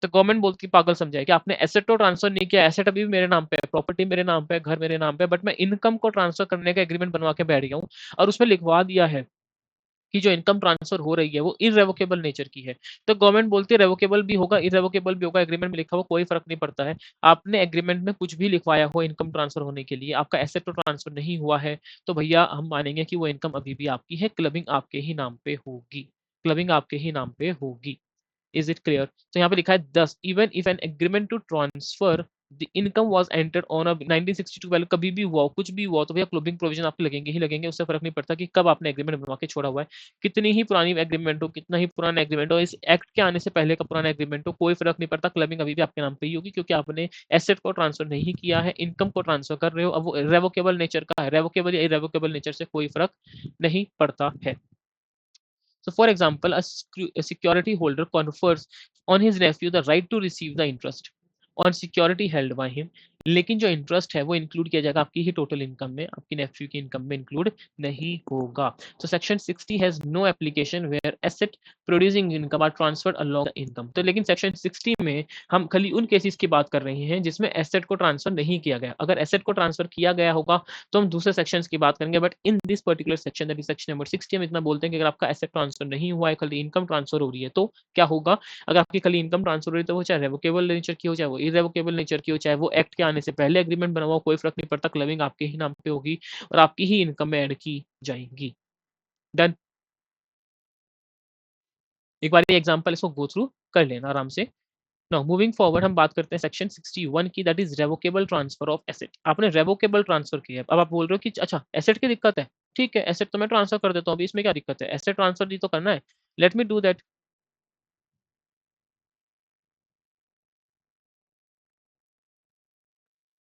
तो गवर्नमेंट बोलती पागल समझाए कि आपने एसेट तो ट्रांसफर नहीं किया, एसेट अभी भी मेरे नाम पे है, प्रॉपर्टी मेरे नाम पे है, घर मेरे नाम पे है, बट मैं इनकम को ट्रांसफर करने का एग्रीमेंट बनवा के बैठ गया हूँ, और उसमें लिखवा दिया है कि जो इनकम ट्रांसफर हो रही है वो इररेवोकेबल नेचर की है। तो गवर्नमेंट बोलती है रेवोकेबल भी होगा इररेवोकेबल भी होगा, एग्रीमेंट में लिखा हुआ कोई फर्क नहीं पड़ता है। आपने एग्रीमेंट में कुछ भी लिखवाया हो इनकम ट्रांसफर होने के लिए, आपका एसेट तो ट्रांसफर नहीं हुआ है, तो भैया हम मानेंगे कि वो इनकम अभी भी आपकी है, क्लबिंग आपके ही नाम पे होगी, क्लबिंग आपके ही नाम पे होगी। Is it clear? तो यहाँ पे लिखा है 10 even if an agreement to transfer the income was entered on 1962 value, कभी भी हुआ हो कुछ भी हुआ हो तो भैया क्लोबिंग प्रोविजन आपके लगेंगे ही लगेंगे, उससे फर्क नहीं पड़ता कि कब आपने एग्रीमेंट बनवा के छोड़ा हुआ है, कितनी ही पुरानी एग्रीमेंट हो, कितना ही पुराना एग्रीमेंट हो, इस एक्ट के आने से पहले का पुराना एग्रीमेंट हो, कोई फर्क नहीं पड़ता, क्लबिंग अभी भी आपके नाम पे ही होगी, क्योंकि आपने एसेट को ट्रांसफर नहीं किया है, इनकम को ट्रांसफर कर रहे हो। अब वो रेवोकेबल नेचर का है, रेवोकेबल या इरेवोकेबल नेचर से कोई फर्क नहीं पड़ता है। So, for example, a security holder confers on his nephew the right to receive the interest on security held by him, लेकिन जो इंटरेस्ट है वो इंक्लूड किया जाएगा आपकी ही टोटल इनकम में, आपकी नेफ्यू की इनकम में इंक्लूड नहीं होगा। तो section 60 has no application where asset producing income are transferred along the income. तो लेकिन सेक्शन 60 में हम खाली उन केसेस की बात कर रहे हैं जिसमें एसेट को ट्रांसफर नहीं किया गया, अगर एसेट को ट्रांसफर किया गया होगा तो हम दूसरे सेक्शंस की बात करेंगे, but in this particular section that is section number 60 हम इतना बोलते हैं कि अगर आपका एसेट ट्रांसफर नहीं हुआ है, खाली इनकम ट्रांसफर हो रही है, तो क्या होगा? अगर आपकी खाली इनकम ट्रांसफर हो रही है तो वो चाहे रेवोकेबल नेचर की हो, चाहे वो इरेवोकेबल नेचर की हो, चाहे वो एक्ट के आने से पहले एग्रीमेंट बना हुआ, कोई फर्क नहीं पड़ता, क्लबिंग आपके ही नाम पे होगी और आपकी ही इनकम में ऐड की जाएगी। डन। एक बार ये एग्जांपल इसको गो थ्रू कर लेना आराम से। नाउ मूविंग फॉरवर्ड हम बात करते हैं सेक्शन 61 की, that is revocable transfer of asset. आपने रेवोकेबल ट्रांसफर किया है, अब आप बोल रहे हो कि अच्छा एसेट की दिक्कत है, ठीक है एसेट तो मैं ट्रांसफर कर देता हूँ, अभी इसमें क्या दिक्कत है, एसेट ट्रांसफर ही तो करना है, लेट मी डू दैट।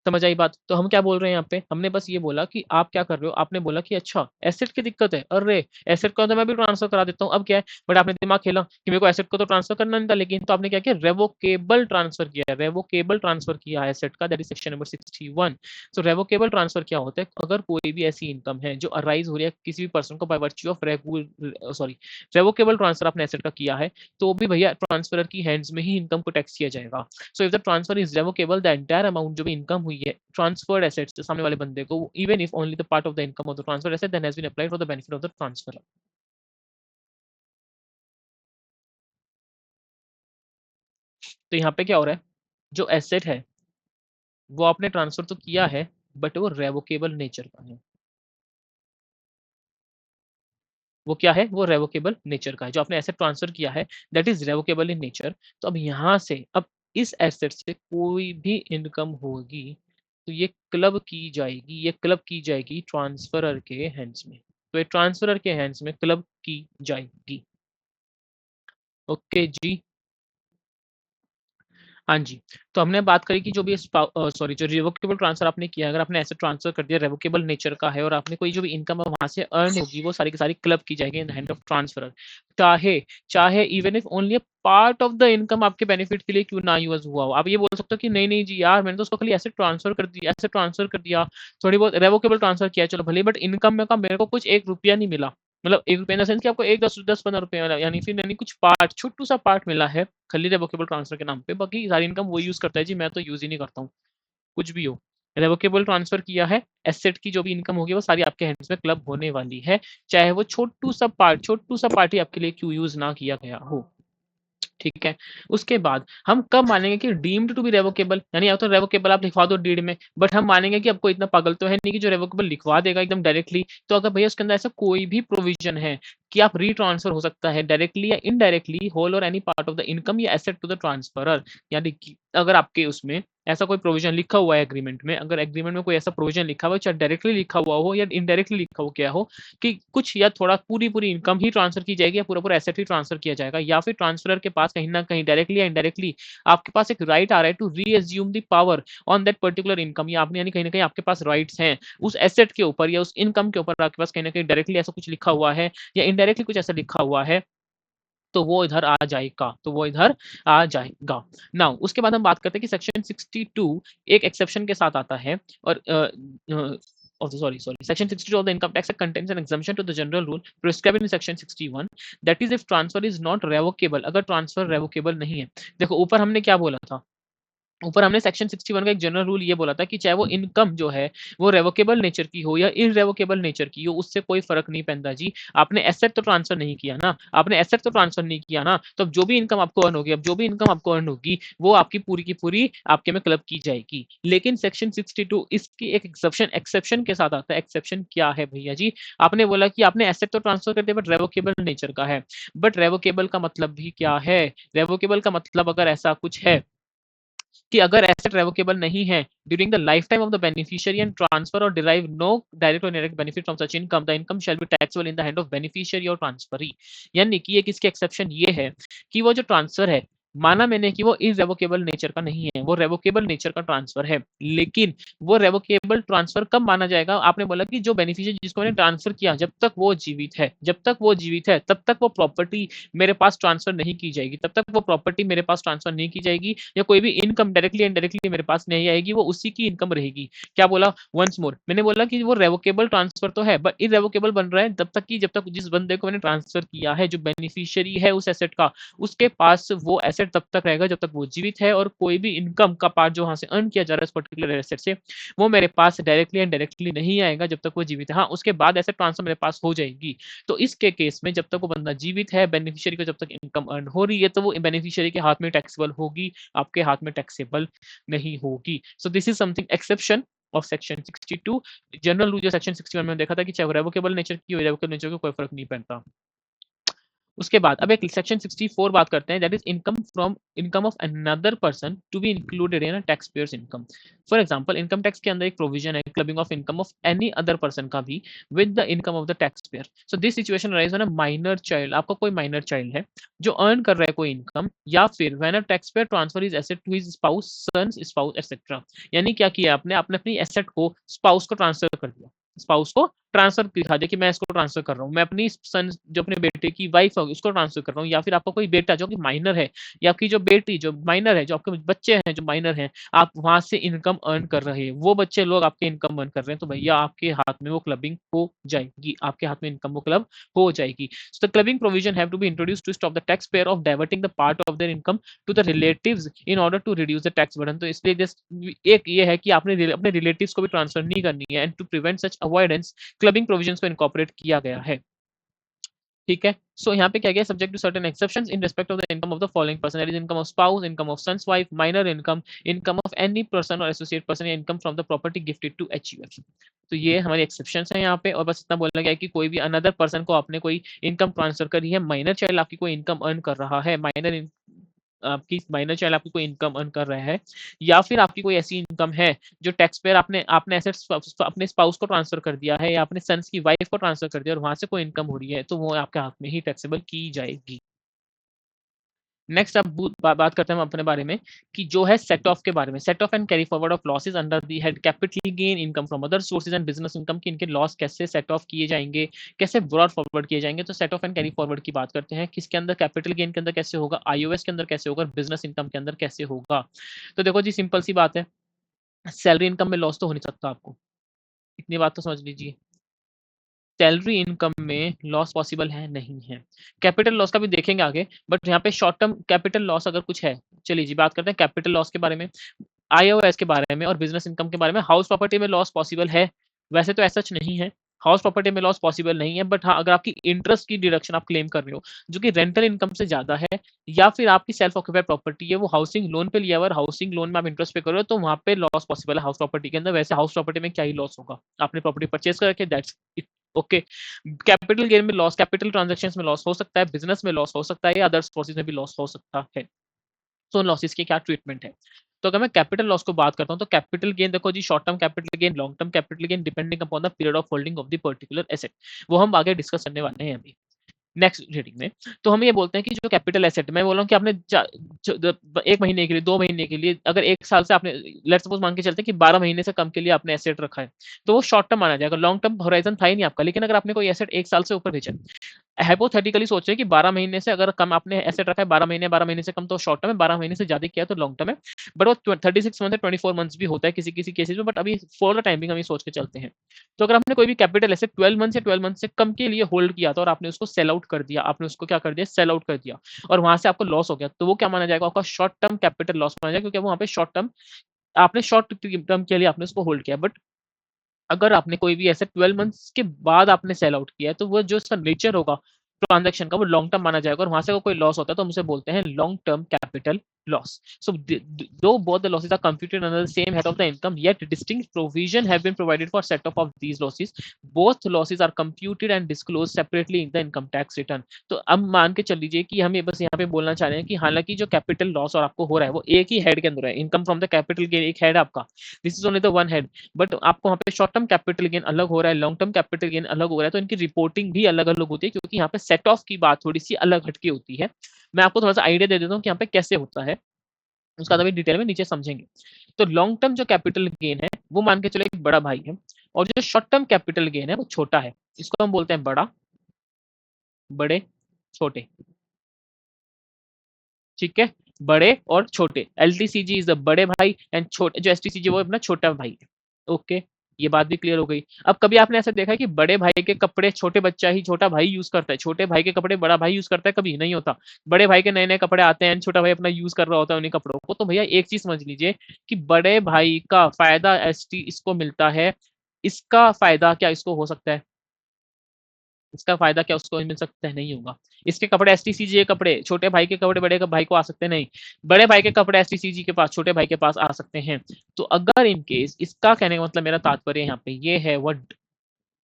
समझ आई बात? तो हम क्या बोल रहे हैं यहाँ पे, हमने बस ये बोला कि आप क्या कर रहे हो, आपने बोला कि अच्छा एसेट की दिक्कत है, अरे एसेट को तो मैं भी ट्रांसफर करा देता हूँ, अब क्या है, बट आपने दिमाग खेला कि मेरे को एसेट को तो ट्रांसफर करना नहीं था, लेकिन तो आपने क्या किया, रेवोकेबल ट्रांसफर किया है, रेवोकेबल ट्रांसफर किया है एसेट का, that is section number 61। So revocable transfer क्या होता है, अगर कोई भी ऐसी इनकम है जो अराइज हो रही है किसी भी पर्सन को by virtue of sorry revocable transfer आपने एसेट का किया है, तो भी भैया ट्रांसफरर की हैंड्स में ही इनकम को टैक्स किया जाएगा। So if the transfer is revocable the entire amount जो भी इनकम हुई है ट्रांसफर्ड एसेट्स सामने वाले बंदे को, even if only the part of the income of the transferred asset then has been applied for the benefit of the transfer. तो यहाँ पे क्या हो रहा है, जो एसेट है वो आपने ट्रांसफर तो किया है बट वो रेवोकेबल नेचर का है। वो क्या है, वो रेवोकेबल नेचर का है, जो आपने एसेट ट्रांसफर किया है दैट इज रेवोकेबल इन नेचर। तो अब यहाँ से अब इस एसेट से कोई भी इनकम होगी तो ये क्लब की जाएगी, ये क्लब की जाएगी ट्रांसफरर के हैंड्स में, तो ये ट्रांसफरर के हैंड्स में क्लब की जाएगी। ओके जी। हाँ जी। तो हमने बात करी कि जो भी सॉरी जो रिवोकेबल ट्रांसफर आपने किया, अगर आपने एसेट ट्रांसफर कर दिया रेवोकेबल नेचर का है और आपने कोई जो भी इनकम है वहाँ से अर्न होगी वो सारी की सारी क्लब की जाएगी in the hand of transferor. चाहे चाहे even if only a part of the income आपके बेनिफिट के लिए क्यों ना यूज हुआ हो। आप ये बोल सकते हो कि नहीं नहीं जी यार मैंने तो उसको खाली एसेट ट्रांसफर कर दिया, एसेट ट्रांसफर कर दिया, थोड़ी बहुत रेवोकेबल ट्रांसफर किया चलो भले, बट इनकम में का मेरे को कुछ 1 रुपया नहीं मिला। मतलब ₹1 इन द सेंस कि आपको 1 10-15 रुपए वाला यानी फिर यानी कुछ पार्ट छोटू सा पार्ट मिला है खाली रिवोकेबल ट्रांसफर के नाम पे, बाकी सारी इनकम वो यूज करता है जी, मैं तो यूज ही नहीं करता हूँ कुछ भी हो। रिवोकेबल ट्रांसफर किया है, एसेट की जो भी इनकम होगी वो सारी आपके हैंड्स में क्लब होने वाली है, चाहे वो छोटू सा पार्ट ही आपके लिए क्यों यूज ना किया गया हो। ठीक है। उसके बाद हम कब मानेंगे कि डीम्ड टू बी रेवोकेबल, यानी या तो रेवोकेबल आप लिखवा दो डीड में, बट हम मानेंगे कि आपको इतना पागल तो है नहीं कि जो रेवोकेबल लिखवा देगा एकदम डायरेक्टली। तो अगर भैया उसके अंदर ऐसा कोई भी प्रोविजन है कि आप रीट्रांसफर हो सकता है डायरेक्टली या इनडायरेक्टली होल और any part of the income या एसेट टू द ट्रांसफरर, यानी कि अगर आपके उसमें ऐसा कोई प्रोविजन लिखा हुआ है एग्रीमेंट में, अगर एग्रीमेंट में कोई ऐसा प्रोविजन लिखा हुआ है चाहे डायरेक्टली लिखा हुआ हो या इनडायरेक्टली लिखा हो क्या हो कि कुछ या थोड़ा पूरी इनकम ही ट्रांसफर की जाएगी या पूरा एसेट ही ट्रांसफर किया जाएगा, या फिर ट्रांसफरर के पास कहीं ना कहीं डायरेक्टली या इनडायरेक्टली आपके पास एक राइट आ रहा है to reassume the power on that particular income, या आपने यानी कहीं ना कहीं आपके पास राइट्स हैं उस एसेट के ऊपर या उस इनकम के ऊपर, आपके पास कहीं ना कहीं डायरेक्टली ऐसा कुछ लिखा हुआ है या इनडायरेक्टली कुछ ऐसा लिखा हुआ है, तो वो इधर आ जाएगा, नाउ उसके बाद हम बात करते हैं कि सेक्शन 62 एक एक्सेप्शन के साथ आता है, और section 62 of the income tax act contains an exemption to the general rule prescribed in section 61, that is if transfer is not revocable, अगर ट्रांसफर रेवोकेबल नहीं है। देखो ऊपर हमने क्या बोला था, ऊपर हमने सेक्शन 61 का एक जनरल रूल ये बोला था कि चाहे वो इनकम जो है वो रेवोकेबल नेचर की हो या इनरेवोकेबल नेचर की हो, उससे कोई फर्क नहीं पड़ता जी। आपने एसेट तो ट्रांसफर नहीं किया ना, तो अब जो भी इनकम आपको अर्न होगी वो आपकी पूरी की पूरी आपके में क्लब की जाएगी। लेकिन सेक्शन 62 इसकी एक एक्सेप्शन के साथ आता है। एक्सेप्शन क्या है भैया जी? आपने बोला कि आपने एसेट तो ट्रांसफर कर दिया बट रेवोकेबल नेचर का है, बट रेवोकेबल का मतलब भी क्या है? रेवोकेबल का मतलब अगर ऐसा कुछ है कि अगर एसेट रेवोकेबल नहीं है during the life time of the beneficiary and transfer और डिराइव नो डायरेक्ट और indirect benefit from such income, the income shall be taxable in the hand of beneficiary और ट्रांसफरी। यानी कि एक इसके एक्सेप्शन ये है कि वो जो ट्रांसफर है, माना मैंने कि वो इरेवोकेबल नेचर का नहीं है, वो रेवोकेबल नेचर का ट्रांसफर है, लेकिन वो रेवोकेबल ट्रांसफर कब माना जाएगा? आपने बोला कि जो बेनिफिशियरी जिसको मैंने ट्रांसफर किया जब तक वो जीवित है तब तक वो प्रॉपर्टी मेरे पास ट्रांसफर नहीं की जाएगी, तब तक वो प्रॉपर्टी मेरे पास ट्रांसफर नहीं की जाएगी या कोई भी इनकम डायरेक्टली इनडायरेक्टली मेरे पास नहीं आएगी, वो उसी की इनकम रहेगी। क्या बोला? वंस मोर मैंने बोला कि वो रेवोकेबल ट्रांसफर तो है बट इरेवोकेबल बन रहा है जब तक जिस बंदे को मैंने ट्रांसफर किया है, जो बेनिफिशियरी है उस एसेट का, उसके पास वो एसेट तब तक रहेगा जब तक वो जीवित है, और कोई भी इनकम का पार्ट जो वहां से अर्न किया जा रहा है इस पर्टिकुलर एसेट से, वो मेरे पास डायरेक्टली एंड डायरेक्टली नहीं आएगा जब तक वो जीवित है। हाँ, उसके बाद एसेट ट्रांसफर मेरे पास हो जाएगी। तो इसके केस में जब तक वो बंदा जीवित है, बेनिफिशियरी को जब तक इनकम अर्न हो रही है, तो वो बेनिफिशियरी के हाथ में टैक्सेबल होगी, आपके हाथ में टैक्सेबल नहीं होगी। सो this is something exception of section 62। General rule जो सेक्शन 61 में देखा था कि चाहे रेवोकेबल नेचर की हो रेवोकेबल नेचर को कोई फर्क नहीं पड़ता। उसके बाद अब एक सेक्शन 64 बात करते हैं, that is income of another person to be included in tax payers income. For example income tax के अंदर एक प्रोविजन है clubbing of income of any other person का भी with the income of the tax payer. So this situation arise when a minor child, आपका कोई माइनर चाइल्ड है जो अर्न कर रहा है कोई इनकम, या फिर when a tax payer transfer his asset to his spouse, sons, spouse etcetera. यानी क्या किया आपने अपनी एसेट को स्पाउस को ट्रांसफर कर दिया, स्पाउस को ट्रांसफर दिखा दे कि मैं इसको ट्रांसफर कर रहा हूँ, मैं अपनी सन जो अपने बेटे की वाइफ होगी उसको ट्रांसफर कर रहा हूँ, या फिर आपका कोई बेटा जो कि माइनर है, या आपकी जो बेटी जो माइनर है, जो आपके बच्चे हैं जो माइनर हैं, आप वहां से इनकम अर्न कर रहे हैं, वो बच्चे लोग आपके इनकम अर्न कर रहे हैं, तो भैया आपके हाथ में वो क्लबिंग हो जाएगी, आपके हाथ में इनकम वो क्लब हो जाएगी। So the clubbing provision have to be introduced to stop the tax payer of diverting the part of their income to the relatives in order to reduce the tax burden. तो इसलिए एक ये है कि आपने अपने रिलेटिव्स को भी ट्रांसफर नहीं करनी है, and to prevent such avoidance clubbing provisions को इनकॉर्पोरेट किया गया है। ठीक है। सो यहाँ पे क्या गया, subject to certain exceptions in respect of the income of the following person, that is income of spouse, income of sons wife, minor income, income of any person और एसोसिएट पर्सन, या income from the property gifted to HUF. तो ये हमारी एक्सेप्शंस है यहाँ पे, और बस इतना बोलना गया है कि कोई भी अनदर पर्सन को आपने कोई इनकम ट्रांसफर करी है, माइनर चाइल्ड आपकी कोई इनकम अर्न कर रहा है, आपकी माइनर चाइल्ड आपकी कोई इनकम अर्न कर रहा है, या फिर आपकी कोई ऐसी इनकम है जो टैक्स पेयर आपने आपने एसेट्स अपने स्पाउस को ट्रांसफर कर दिया है, या अपने सन्स की वाइफ को ट्रांसफर कर दिया और वहां से कोई इनकम हो रही है, तो वो आपके हाथ में ही टैक्सेबल की जाएगी। नेक्स्ट अब बात करते हैं हम अपने बारे में कि जो है सेट ऑफ के बारे में, set of and carry forward of losses under the head capital gain, income from other sources and business income की इनके लॉस कैसे सेट ऑफ किए जाएंगे, कैसे ब्रॉड फॉरवर्ड किए जाएंगे। तो set of and carry forward की बात करते हैं, किसके अंदर? कैपिटल गेन के अंदर कैसे होगा, आईओएस के अंदर कैसे होगा, बिजनेस इनकम के अंदर कैसे होगा। तो देखो जी, सिंपल सी बात है, सैलरी इनकम में लॉस तो हो नहीं सकता आपको, इतनी बात तो समझ लीजिए। सैलरी इनकम में लॉस पॉसिबल है, नहीं है। कैपिटल लॉस का भी देखेंगे आगे, बट यहाँ पे शॉर्ट टर्म कैपिटल लॉस अगर कुछ है, चलिए जी बात करते हैं कैपिटल लॉस के बारे में, आईओएस के बारे में और बिजनेस इनकम के बारे में। हाउस प्रॉपर्टी में लॉस पॉसिबल है, वैसे तो ऐसा नहीं है, हाउस प्रॉपर्टी में लॉस पॉसिबल नहीं है, बट हाँ अगर आपकी इंटरेस्ट की डिडक्शन आप क्लेम कर रहे हो जो कि रेंटल इनकम से ज्यादा है, या फिर आपकी सेल्फ ऑक्यूपाइड प्रॉपर्टी है वो हाउसिंग लोन पे लिया हुआ है, हाउसिंग लोन में आप इंटरेस्ट पे कर रहे हो, तो वहां पे लॉस पॉसिबल है हाउस प्रॉपर्टी के अंदर। वैसे हाउस प्रॉपर्टी में क्या ही लॉस होगा, आपने प्रॉपर्टी परचेज कर रखी है, that's it. Okay, capital gain में लॉस, कैपिटल ट्रांजेक्शन में लॉस हो सकता है, बिजनेस में लॉस हो सकता है, या अदर्स प्रोसेस में भी लॉस हो सकता है। तो लॉसेस के क्या ट्रीटमेंट है, तो अगर मैं कैपिटल लॉस को बात करता हूं तो कैपिटल गेन देखो जी, short term capital gain, long term capital gain, depending upon the period of holding of the particular asset, वो हम आगे डिस्कस करने वाले हैं अभी नेक्स्ट रीडिंग में। तो हम ये बोलते हैं कि जो कैपिटल एसेट, मैं बोल रहा हूँ कि आपने 1 महीने के लिए, 2 महीने के लिए, अगर 1 साल से आपने, लेट्स सपोज मान के चलते हैं कि 12 महीने से कम के लिए आपने एसेट रखा है, तो वो शॉर्ट टर्म माना जाएगा, लॉन्ग टर्म होराइजन था ही नहीं आपका। लेकिन अगर आपने कोई एसेट 1 साल से ऊपर बेचा, हाइपोथेटिकली सोच रहे हैं कि 12 महीने से अगर कम आपने एसेट रखा है, 12 महीने से कम तो शॉर्ट टर्म है, 12 महीने से ज्यादा किया तो लॉन्ग टर्म है। बट वो 36 मंथ है, 24 मंथ्स भी होता है किसी किसी केसेस में, बट अभी फॉर द टाइमिंग हम ये सोच के चलते हैं। तो अगर आपने कोई भी कैपिटल एसेट 12 मंथ से 12 मंथ से कम के लिए होल्ड किया था और आपने उसको सेल आउट कर दिया, आपने उसको क्या कर दिया, सेल आउट कर दिया, और वहां से आपको लॉस हो गया, तो वो क्या माना जाएगा, आपका शॉर्ट टर्म कैपिटल लॉस माना जाएगा, क्योंकि वहां पे शॉर्ट टर्म, आपने शॉर्ट टर्म के लिए आपने उसको होल्ड किया। बट अगर आपने कोई भी ऐसे 12 मंथ्स के बाद आपने सेल आउट किया है, तो वो जो उसका नेचर होगा ट्रांजैक्शन का, वो लॉन्ग टर्म माना जाएगा, और वहां से अगर कोई लॉस होता है तो हम उसे बोलते हैं long term capital loss. So though both the losses are computed under the same head of the income, yet distinct provision have been provided for set off of these losses. Both losses are computed and disclosed separately in the income tax return. तो अब मान के चल लीजिए कि हम ये बस यहाँ पे बोलना चाह रहे हैं कि हालांकि जो कैपिटल लॉस और आपको हो रहा है वो एक ही हेड के अंदर है, income from the capital gain एक हेड आपका, this is only the one head, but आपको वहाँ पे शॉर्ट टर्म कैपिटल गेन अलग हो रहा है, लॉन्ग टर्म कैपिटल गेन अलग हो रहा है, तो इनकी रिपोर्टिंग भी अलग अलग होती है, क्योंकि यहाँ पे सेट ऑफ की बात थोड़ी सी अलग हटके होती है। मैं आपको थोड़ा सा आइडिया दे देता हूँ कि यहाँ पे कैसे होता है, उसका तभी डिटेल में नीचे समझेंगे। तो लॉन्ग टर्म जो कैपिटल गेन है वो मान के चलो एक बड़ा भाई है, और जो शॉर्ट टर्म कैपिटल गेन है वो छोटा है, इसको हम बोलते हैं बड़ा, बड़े, छोटे। ठीक है, बड़े और छोटे, एलटीसीजी इज द बड़े भाई एंड छोटे जो एसटीसीजी वो अपना छोटा भाई है। ओके, ये बात भी क्लियर हो गई। अब कभी आपने ऐसा देखा है कि बड़े भाई के कपड़े छोटे बच्चा ही छोटा भाई यूज करता है, छोटे भाई के कपड़े बड़ा भाई यूज करता है? कभी नहीं होता। बड़े भाई के नए नए कपड़े आते हैं, छोटा भाई अपना यूज कर रहा होता है उन्हीं कपड़ों को। तो भैया एक चीज समझ लीजिए कि बड़े भाई का फायदा एसटी इसको मिलता है, इसका फायदा क्या इसको हो सकता है, इसका फायदा क्या उसको मिल सकता है? नहीं होगा। इसके कपड़े एसटीसीजी के कपड़े, छोटे भाई के कपड़े बड़े भाई को आ सकते नहीं, बड़े भाई के कपड़े एसटीसीजी के पास छोटे भाई के पास आ सकते हैं। तो अगर इन केस, इसका कहने का मतलब मेरा तात्पर्य यहाँ पे ये है, what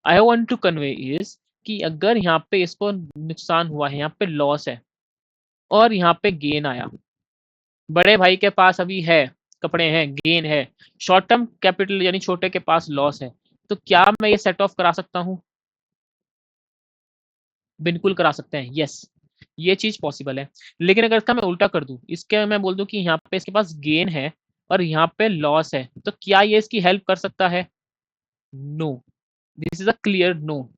I want to convey is कि अगर यहाँ पे इसको नुकसान हुआ है, यहाँ पे लॉस है और यहाँ पे गेन आया, बड़े भाई के पास अभी है कपड़े हैं, गेन है, शॉर्ट टर्म कैपिटल यानी छोटे के पास लॉस है, तो क्या मैं ये सेट ऑफ करा सकता हूँ? बिल्कुल करा सकते हैं, यस, ये चीज पॉसिबल है। लेकिन अगर इसका मैं उल्टा कर दूं, इसके मैं बोल दूं कि यहाँ पे इसके पास गेन है और यहाँ पे लॉस है, तो क्या ये इसकी हेल्प कर सकता है? No, this is a clear no.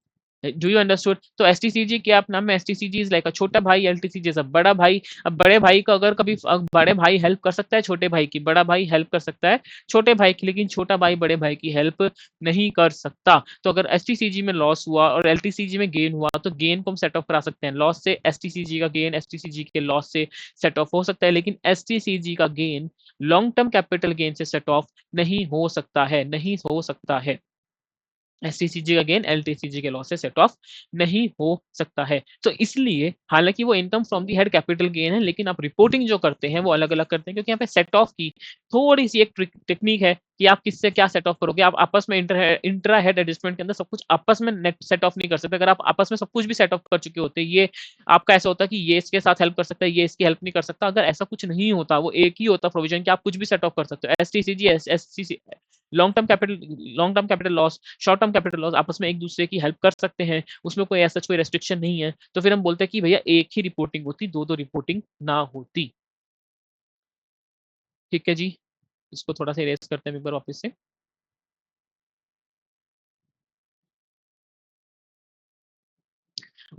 Do you understood? तो एसटीसीजी क्या अपना में, एसटीसीजी इज लाइक अ छोटा भाई, एलटीसीजी इज अ बड़ा भाई। अब बड़े भाई को अगर कभी बड़े भाई हेल्प कर सकता है छोटे भाई की, बड़ा भाई हेल्प कर सकता है छोटे भाई की, लेकिन छोटा भाई बड़े भाई की हेल्प नहीं कर सकता। तो अगर एसटीसीजी में लॉस हुआ और एलटीसीजी में गेन हुआ, तो गेन को हम सेट ऑफ करा सकते हैं लॉस से, एसटीसीजी का गेन एसटीसीजी के लॉस से सेट ऑफ हो सकता है, लेकिन एसटीसीजी का gain long term capital gain से सेट ऑफ नहीं हो सकता है, नहीं हो सकता है। एसटीसीजी का गेन एलटीसीजी के लॉस से सेट ऑफ नहीं हो सकता है। तो इसलिए हालांकि वो income from the head capital gain है, लेकिन आप रिपोर्टिंग जो करते हैं वो अलग अलग करते हैं, क्योंकि यहाँ पे सेट ऑफ की थोड़ी सी एक टेक्निक है कि आप किससे क्या सेट ऑफ करोगे। आप आपस में इंट्रा हेड एडजस्टमेंट के अंदर सब कुछ आपस में नेट सेट ऑफ नहीं कर सकते। अगर आप आपस में सब कुछ भी सेट ऑफ कर चुके होते, ये आपका ऐसा होता कि ये इसके साथ हेल्प कर सकता है, ये इसकी हेल्प नहीं कर सकता। अगर ऐसा कुछ नहीं होता, वो एक ही होता प्रोविजन कि आप कुछ भी सेट ऑफ कर सकते हो। STCG SCC, long term capital loss, short term capital loss आपस में एक दूसरे की हेल्प कर सकते हैं, उसमें कोई ऐसा कोई रेस्ट्रिक्शन नहीं है। तो फिर हम बोलते हैं कि भैया एक ही रिपोर्टिंग होती, दो दो रिपोर्टिंग ना होती। ठीक है जी, इसको थोड़ा सा इरेज करते हैं एक बार वापस से।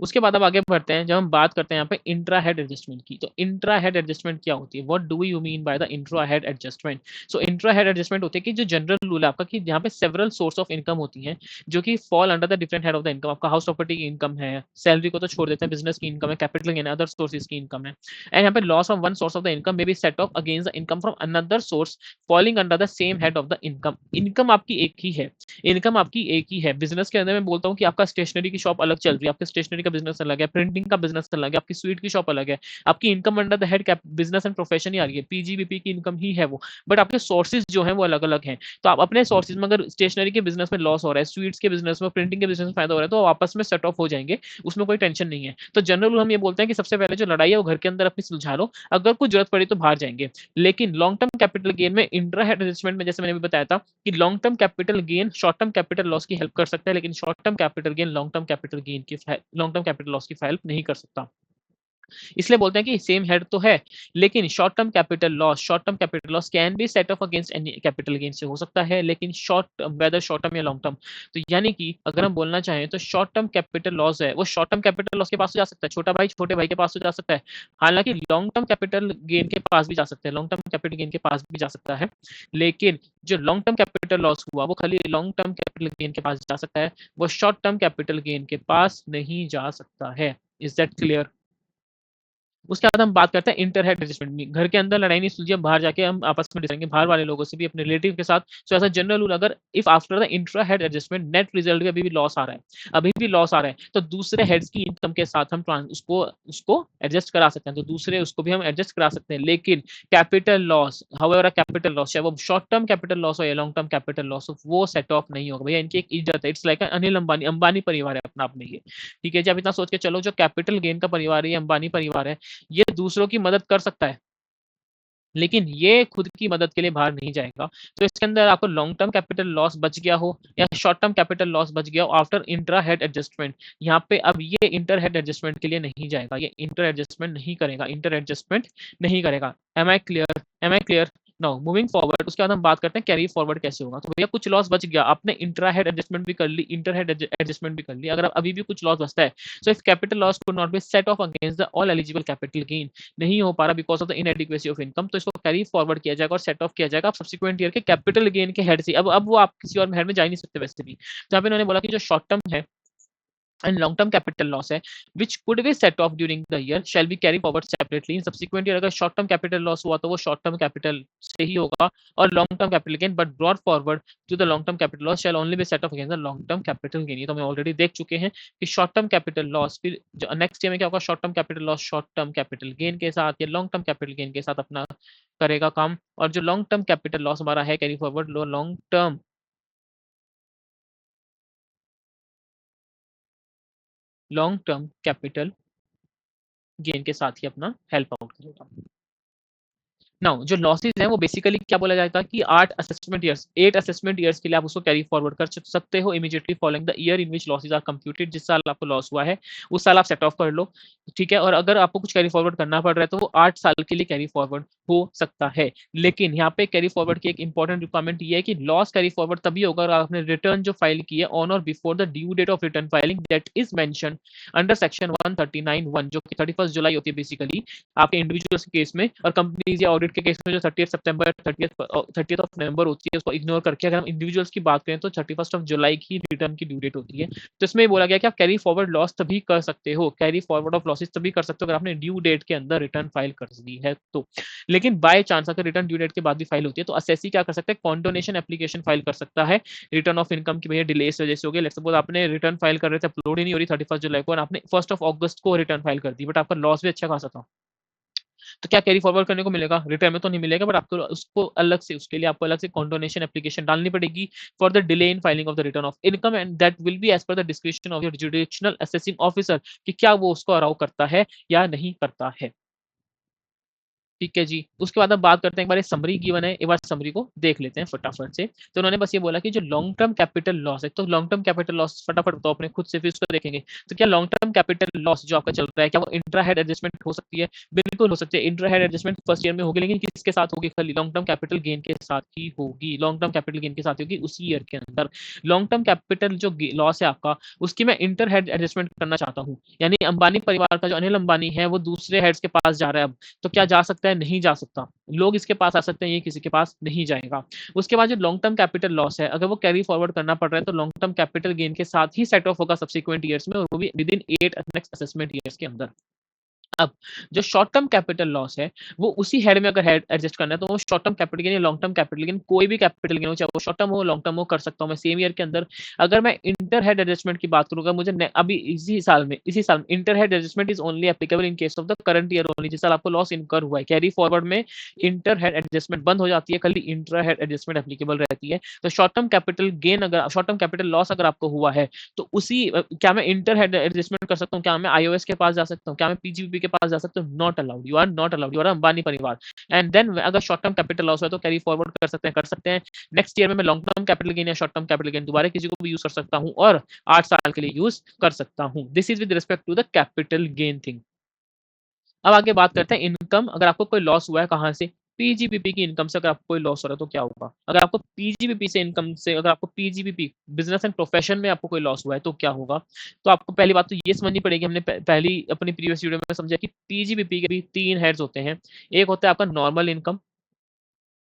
उसके बाद अब आगे बढ़ते हैं, जब हम बात करते हैं यहाँ पे इंट्रा हेड एडजस्टमेंट की। तो इंट्रा हेड एडजस्टमेंट क्या होती है? What do you mean by the intra head adjustment? So intra head adjustment होती है कि जो जनरल रूल है आपका, कि यहाँ पे सेवरल सोर्स ऑफ इनकम होती हैं जो कि fall under the different head of the income. आपका हाउस प्रॉपर्टी की इनकम है, सैलरी को तो छोड़ देते हैं, बिजनेस की इनकम है, कैपिटल गेन, अदर सोर्सेज की इनकम है। एंड यहाँ पे loss from one source of the income may be set off against the income from another source falling under the same head of the income. Income आपकी एक ही है, इनकम आपकी एक ही है। बिजनेस के अंदर मैं बोलता हूँ कि आपका स्टेशनरी की शॉप अलग चल रही है, आपके स्टेशनरी का बिजनेस अलग है, प्रिंटिंग का बिजनेस अलग है, आपकी स्वीट की शॉप अलग है। आपकी income under the head cap business and profession ही आ रही है, पीजीबीपी की इनकम ही है वो, बट आपके सोर्सेज जो है वो अलग अलग हैं। तो आप अपने सोर्सेज में, अगर स्टेशनरी के बिजनेस में लॉस हो रहा है, स्वीट्स के बिजनेस में, प्रिंटिंग के बिजनेस में फायदा हो रहा है, तो आप आपस में सेट ऑफ हो जाएंगे, उसमें कोई टेंशन नहीं है। तो जनरल हम ये बोलते हैं कि सबसे पहले जो लड़ाई है वो घर के अंदर अपनी सुलझा लो, अगर कुछ जरूरत पड़ी तो बाहर जाएंगे। लेकिन लॉन्ग टर्म कैपिटल गेन में, इंट्रा हेड एडजस्टमेंट में, जैसे मैंने भी बताया था कि long term capital gain short term capital loss की हेल्प कर सकता है, लेकिन short term capital gain long term capital gain की लॉन्ग टर्म कैपिटल लॉस की हेल्प नहीं कर सकता। इसलिए बोलते हैं कि सेम हेड तो है, लेकिन short term capital loss can be set off against any capital gain से हो सकता है, लेकिन वेदर शॉर्ट टर्म या लॉन्ग टर्म। तो यानी कि अगर हम बोलना चाहें तो शॉर्ट टर्म कैपिटल लॉस है वो शॉर्ट टर्म कैपिटल लॉस के पास तो जा सकता है, छोटा भाई छोटे भाई के पास तो जा सकता है। हालांकि लॉन्ग टर्म कैपिटल गेन के पास भी जा सकते हैं, लॉन्ग टर्म कैपिटल गेन के पास भी जा सकता है, लेकिन जो लॉन्ग टर्म कैपिटल लॉस हुआ वो खाली लॉन्ग टर्म कैपिटल गेन के पास जा सकता है, वो शॉर्ट टर्म कैपिटल गेन के पास नहीं जा सकता है। Is that clear? उसके बाद हम बात करते हैं इंटर हेड एडजस्टमेंट की। घर के अंदर लड़ाई नहीं सुलझी, हम बाहर जाके हम आपस में डिसाएंगे, बाहर वाले लोगों से भी, अपने रिलेटिव के साथ। सो ऐसा जनरल रूल, अगर if after the intra head adjustment net result में अभी भी लॉस आ रहा है, अभी भी लॉस आ रहा है, तो दूसरे हेड्स की इनकम के साथ हम उसको उसको एडजस्ट करा सकते हैं, तो दूसरे उसको भी हम एडजस्ट करा सकते हैं। लेकिन capital loss, however capital loss, चाहे वो शॉर्ट टर्म कैपिटल लॉस हो या लॉन्ग टर्म कैपिटल लॉस हो, वो सेट ऑफ नहीं होगा भैया। इनकी एक इज्जत है, इट्स लाइक अनिल अंबानी, अंबानी परिवार है अपना आप में ये। ठीक है जी, आप इतना सोच के चलो, जो कैपिटल गेन का परिवार है, ये अंबानी परिवार है, ये दूसरों की मदद कर सकता है, लेकिन ये खुद की मदद के लिए बाहर नहीं जाएगा। तो इसके अंदर आपको लॉन्ग टर्म कैपिटल लॉस बच गया हो या शॉर्ट टर्म कैपिटल लॉस बच गया हो आफ्टर इंट्रा हेड एडजस्टमेंट, यहाँ पे अब ये इंटर हेड एडजस्टमेंट के लिए नहीं जाएगा, ये इंटर एडजस्टमेंट नहीं करेगा, इंटर एडजस्टमेंट नहीं करेगा। Am I clear? Am I clear? Now moving forward, उसके बाद हम बात करते हैं कैरी फॉरवर्ड कैसे होगा। तो भैया कुछ लॉस बच गया, आपने इंट्रा हेड एडजस्टमेंट भी कर ली, इंटर हेड एडजस्टमेंट भी कर ली, अगर अभी भी कुछ लॉस बचता है, so if capital loss could not be set off against the all eligible capital gain, नहीं हो पा रहा because of the inadequacy of income, तो इसको कैरी फॉरवर्ड किया जाएगा और सेट ऑफ किया जाएगा सब्सिक्वेंट ईयर के कैपिटल गेन के हेड से। अब वो आप किसी और हेड में जा ही नहीं सकते वैसे भी। तो यहाँ पे इन्होंने बोला कि जो शॉर्ट टर्म है and long-term capital loss है which could be set off during the year shall be carried forward separately in subsequent year। अगर short term capital loss हुआ तो वो short term capital से ही होगा, और long term capital gain but brought forward to the long term capital loss shall only be set off against the long term capital gain। ये तो हम ऑलरेडी देख चुके हैं कि short term capital loss, फिर नेक्स्ट ईयर में क्या होगा, short term capital loss short term capital gain के साथ या long term capital gain के साथ अपना करेगा काम, और जो long term capital loss हमारा है carry forward, long term capital gain के साथ ही अपना हेल्प आउट करेगा। नाउ जो लॉसेस हैं वो बेसिकली क्या बोला जाता है कि 8 असेसमेंट ईयर्स के लिए आप उसको कैरी फॉरवर्ड कर सकते हो immediately following the year in which losses are computed. जिस साल आपको लॉस हुआ है उस साल आप सेट ऑफ कर लो, ठीक है। और अगर आपको कुछ कैरी फॉरवर्ड करना पड़ रहा है तो वो 8 साल के लिए कैरी फॉरवर्ड हो सकता है। लेकिन यहाँ पे कैरी फॉरवर्ड की एक इंपॉर्टेंट रिक्वायरमेंट ये है कि लॉस कैरी फॉरवर्ड तभी होगा अगर आपने रिटर्न जो फाइल की है on or before the due date of return filing that is mention under section 139(1), जो कि 31 जुलाई होती है बेसिकली आपके इंडिविजुअल्स के केस में, और कंपनीज या ऑडिट के केस में जो 30 सितंबर 30 ऑफ नवंबर होती है उसको इग्नोर करके अगर हम इंडिविजुअल्स की बात करें तो 31 ऑफ जुलाई की रिटर्न की ड्यू डेट होती है। तो इसमें बोला गया कि आप कैरी फॉरवर्ड लॉस तभी कर सकते हो, कैरी फॉरवर्ड ऑफ लॉसेस तभी कर सकते हो अगर आपने ड्यू डेट के अंदर रिटर्न फाइल कर दी है तो। लेकिन बाय चांस अगर रिटर्न ड्यू डेट के बाद भी फाइल होती है तो असेसी क्या कर सकता है, कॉन्डोनेशन एप्लीकेशन फाइल कर सकता है रिटर्न ऑफ इनकम की भैया डिले इस वजह से हो गया। लेट्स सपोज आपने रिटर्न फाइल कर रहे थे, अपलोड ही नहीं हो रही 31 जुलाई को, और आपने 1 अगस्त को रिटर्न फाइल कर दी, बट आपका लॉस भी अच्छा खासा था, तो क्या कैरी फॉरवर्ड करने को मिलेगा, रिटर्न में तो नहीं मिलेगा, बट आपको उसको अलग से, उसके लिए आपको अलग से कॉन्डोनेशन एप्लीकेशन डालनी पड़ेगी for the delay in filing of the return of income, and that will be as per the description of your judicial assessing officer कि क्या वो उसको अलाउ करता है या नहीं करता है। ठीक है जी। उसके बाद अब बात करते हैं, एक बार समरी गिवन है, एक बार समरी को देख लेते हैं फटाफट से। तो उन्होंने बस ये बोला कि जो लॉन्ग टर्म कैपिटल लॉस है, तो लॉन्ग टर्म कैपिटल लॉस फटाफट बताओ अपने खुद से, फिर उसको देखेंगे। तो क्या लॉन्ग टर्म कैपिटल लॉस जो आपका चल रहा है, क्या वो इंट्रा हेड एडजस्टमेंट हो सकती है? बिल्कुल हो सकती है। Intra head adjustment first year में होगी, लेकिन किसके साथ होगी? खाली लॉन्ग टर्म कैपिटल गेन के साथ ही होगी। लॉन्ग टर्म कैपिटल गेन के साथ होगी उसी ईयर के अंदर। लॉन्ग टर्म कैपिटल जो लॉस है आपका, उसकी मैं इंटर हेड एडजस्टमेंट करना चाहता हूँ। यानी अंबानी परिवार का जो अनिल अंबानी है, वो दूसरे हेड्स के पास जा रहा है अब। तो क्या जा सकता है? नहीं जा सकता। लोग इसके पास आ सकते हैं, ये किसी के पास नहीं जाएगा। उसके बाद जो लॉन्ग टर्म कैपिटल लॉस है, अगर वो कैरी फॉरवर्ड करना पड़ रहा है, तो लॉन्ग टर्म कैपिटल गेन के साथ ही सेट ऑफ होगा सब्सिक्वेंट ईयर्स में, और वो भी with in 8 next assessment years के अंदर। अब जो शॉर्ट टर्म कैपिटल लॉस है, वो उसी हेड में अगर हेड एडजस्ट करना है, तो वो शॉर्ट टर्म कैपिटल गेन या लॉन्ग टर्म कैपिटल गेन, कोई भी कैपिटल गेन हो, चाहे वो शॉर्ट टर्म हो लॉन्ग टर्म हो, कर सकता हूँ मैं सेम ईयर के अंदर। अगर मैं इंटर हेड एडजस्टमेंट की बात करूंगा, मुझे अभी इसी साल में inter head adjustment is only applicable in case of the current year only. जिस साल आपको लॉस इनकर हुआ है, कैरी फॉरवर्ड में इंटर हेड एडजस्टमेंट बंद हो जाती है, खाली इंटर हेड एडजस्टमेंट एप्लीकेबल रहती है। तो शॉर्ट टर्म कैपिटल गेन, अगर शॉर्ट टर्म कैपिटल लॉस अगर आपको हुआ है, तो उसी क्या मैं इंटर हेड एडजस्टमेंट कर सकता हूँ? क्या मैं आईओएस के पास जा सकता हूँ? क्या मैं पीजीबीपी के पास जा सकता हूँ? Not allowed, you are not allowed, you are Ambani परिवार। एंड देन अगर शॉर्ट टर्म कैपिटल लॉस है, तो कैरी फॉरवर्ड कर सकते हैं। नेक्स्ट ईयर में मैं लॉन्ग टर्म कैपिटल गेन या शॉर्ट टर्म कैपिटल गेन दोबारा किसी को भी यूज कर सकता हूँ, और 8 साल के लिए यूज कर सकता हूँ। This is with respect to the capital gain thing. अब आगे बात करते हैं इनकम। अगर आपको कोई लॉस हुआ है, कहाँ से? पीजीबीपी की इनकम से अगर आपको कोई लॉस हो रहा है, तो क्या होगा? अगर आपको पीजीबीपी से इनकम से, अगर आपको पीजीबीपी बिजनेस एंड प्रोफेशन में आपको कोई लॉस हुआ है, तो क्या होगा? तो आपको पहली बात तो ये समझनी पड़ेगी, हमने पहली अपनी प्रीवियस वीडियो में समझा कि पीजीबीपी के भी 3 हेड्स होते हैं। एक होता है आपका नॉर्मल इनकम,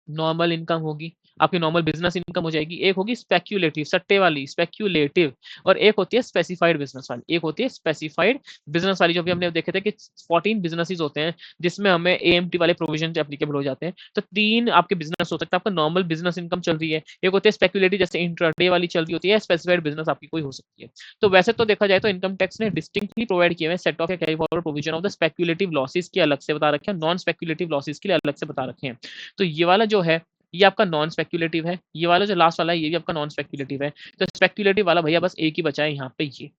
नॉर्मल इनकम होगी, आपकी नॉर्मल बिजनेस इनकम हो जाएगी। एक होगी स्पेक्यूलेटिव, सट्टे वाली स्पेक्यूलेटिव, और एक होती है स्पेसिफाइड बिजनेस वाली। एक होती है स्पेसिफाइड बिजनेस वाली, जो भी हमने देखे थे कि 14 बिजनेसेस होते हैं जिसमें हमें एएमटी वाले प्रोविजन एप्लीकेबल हो जाते हैं। तो 3 आपके बिजनेस हो सकते हैं। आपका नॉर्मल बिजनेस इनकम चल रही है, एक होती है स्पेक्यूलेटिव जैसे इंट्राडे वाली चल रही होती है, स्पेसिफाइड बिजनेस आपकी कोई हो सकती है। तो वैसे तो देखा जाए तो इनकम टैक्स ने डिस्टिंक्टली प्रोवाइड किए हैं सेट ऑफ या carry forward provision of the speculative losses के अलग से बता रखे हैं, नॉन स्पेक्यूलेटिव लॉसेस के लिए अलग से बता रखे हैं। तो ये वाला जो है, ये आपका नॉन स्पेक्यूलेटिव है। ये वाला जो लास्ट वाला है, ये भी आपका नॉन स्पेक्यूलेटिव है। तो स्पेक्यूलेटिव वाला भैया बस एक ही बचा है यहाँ पे, ये।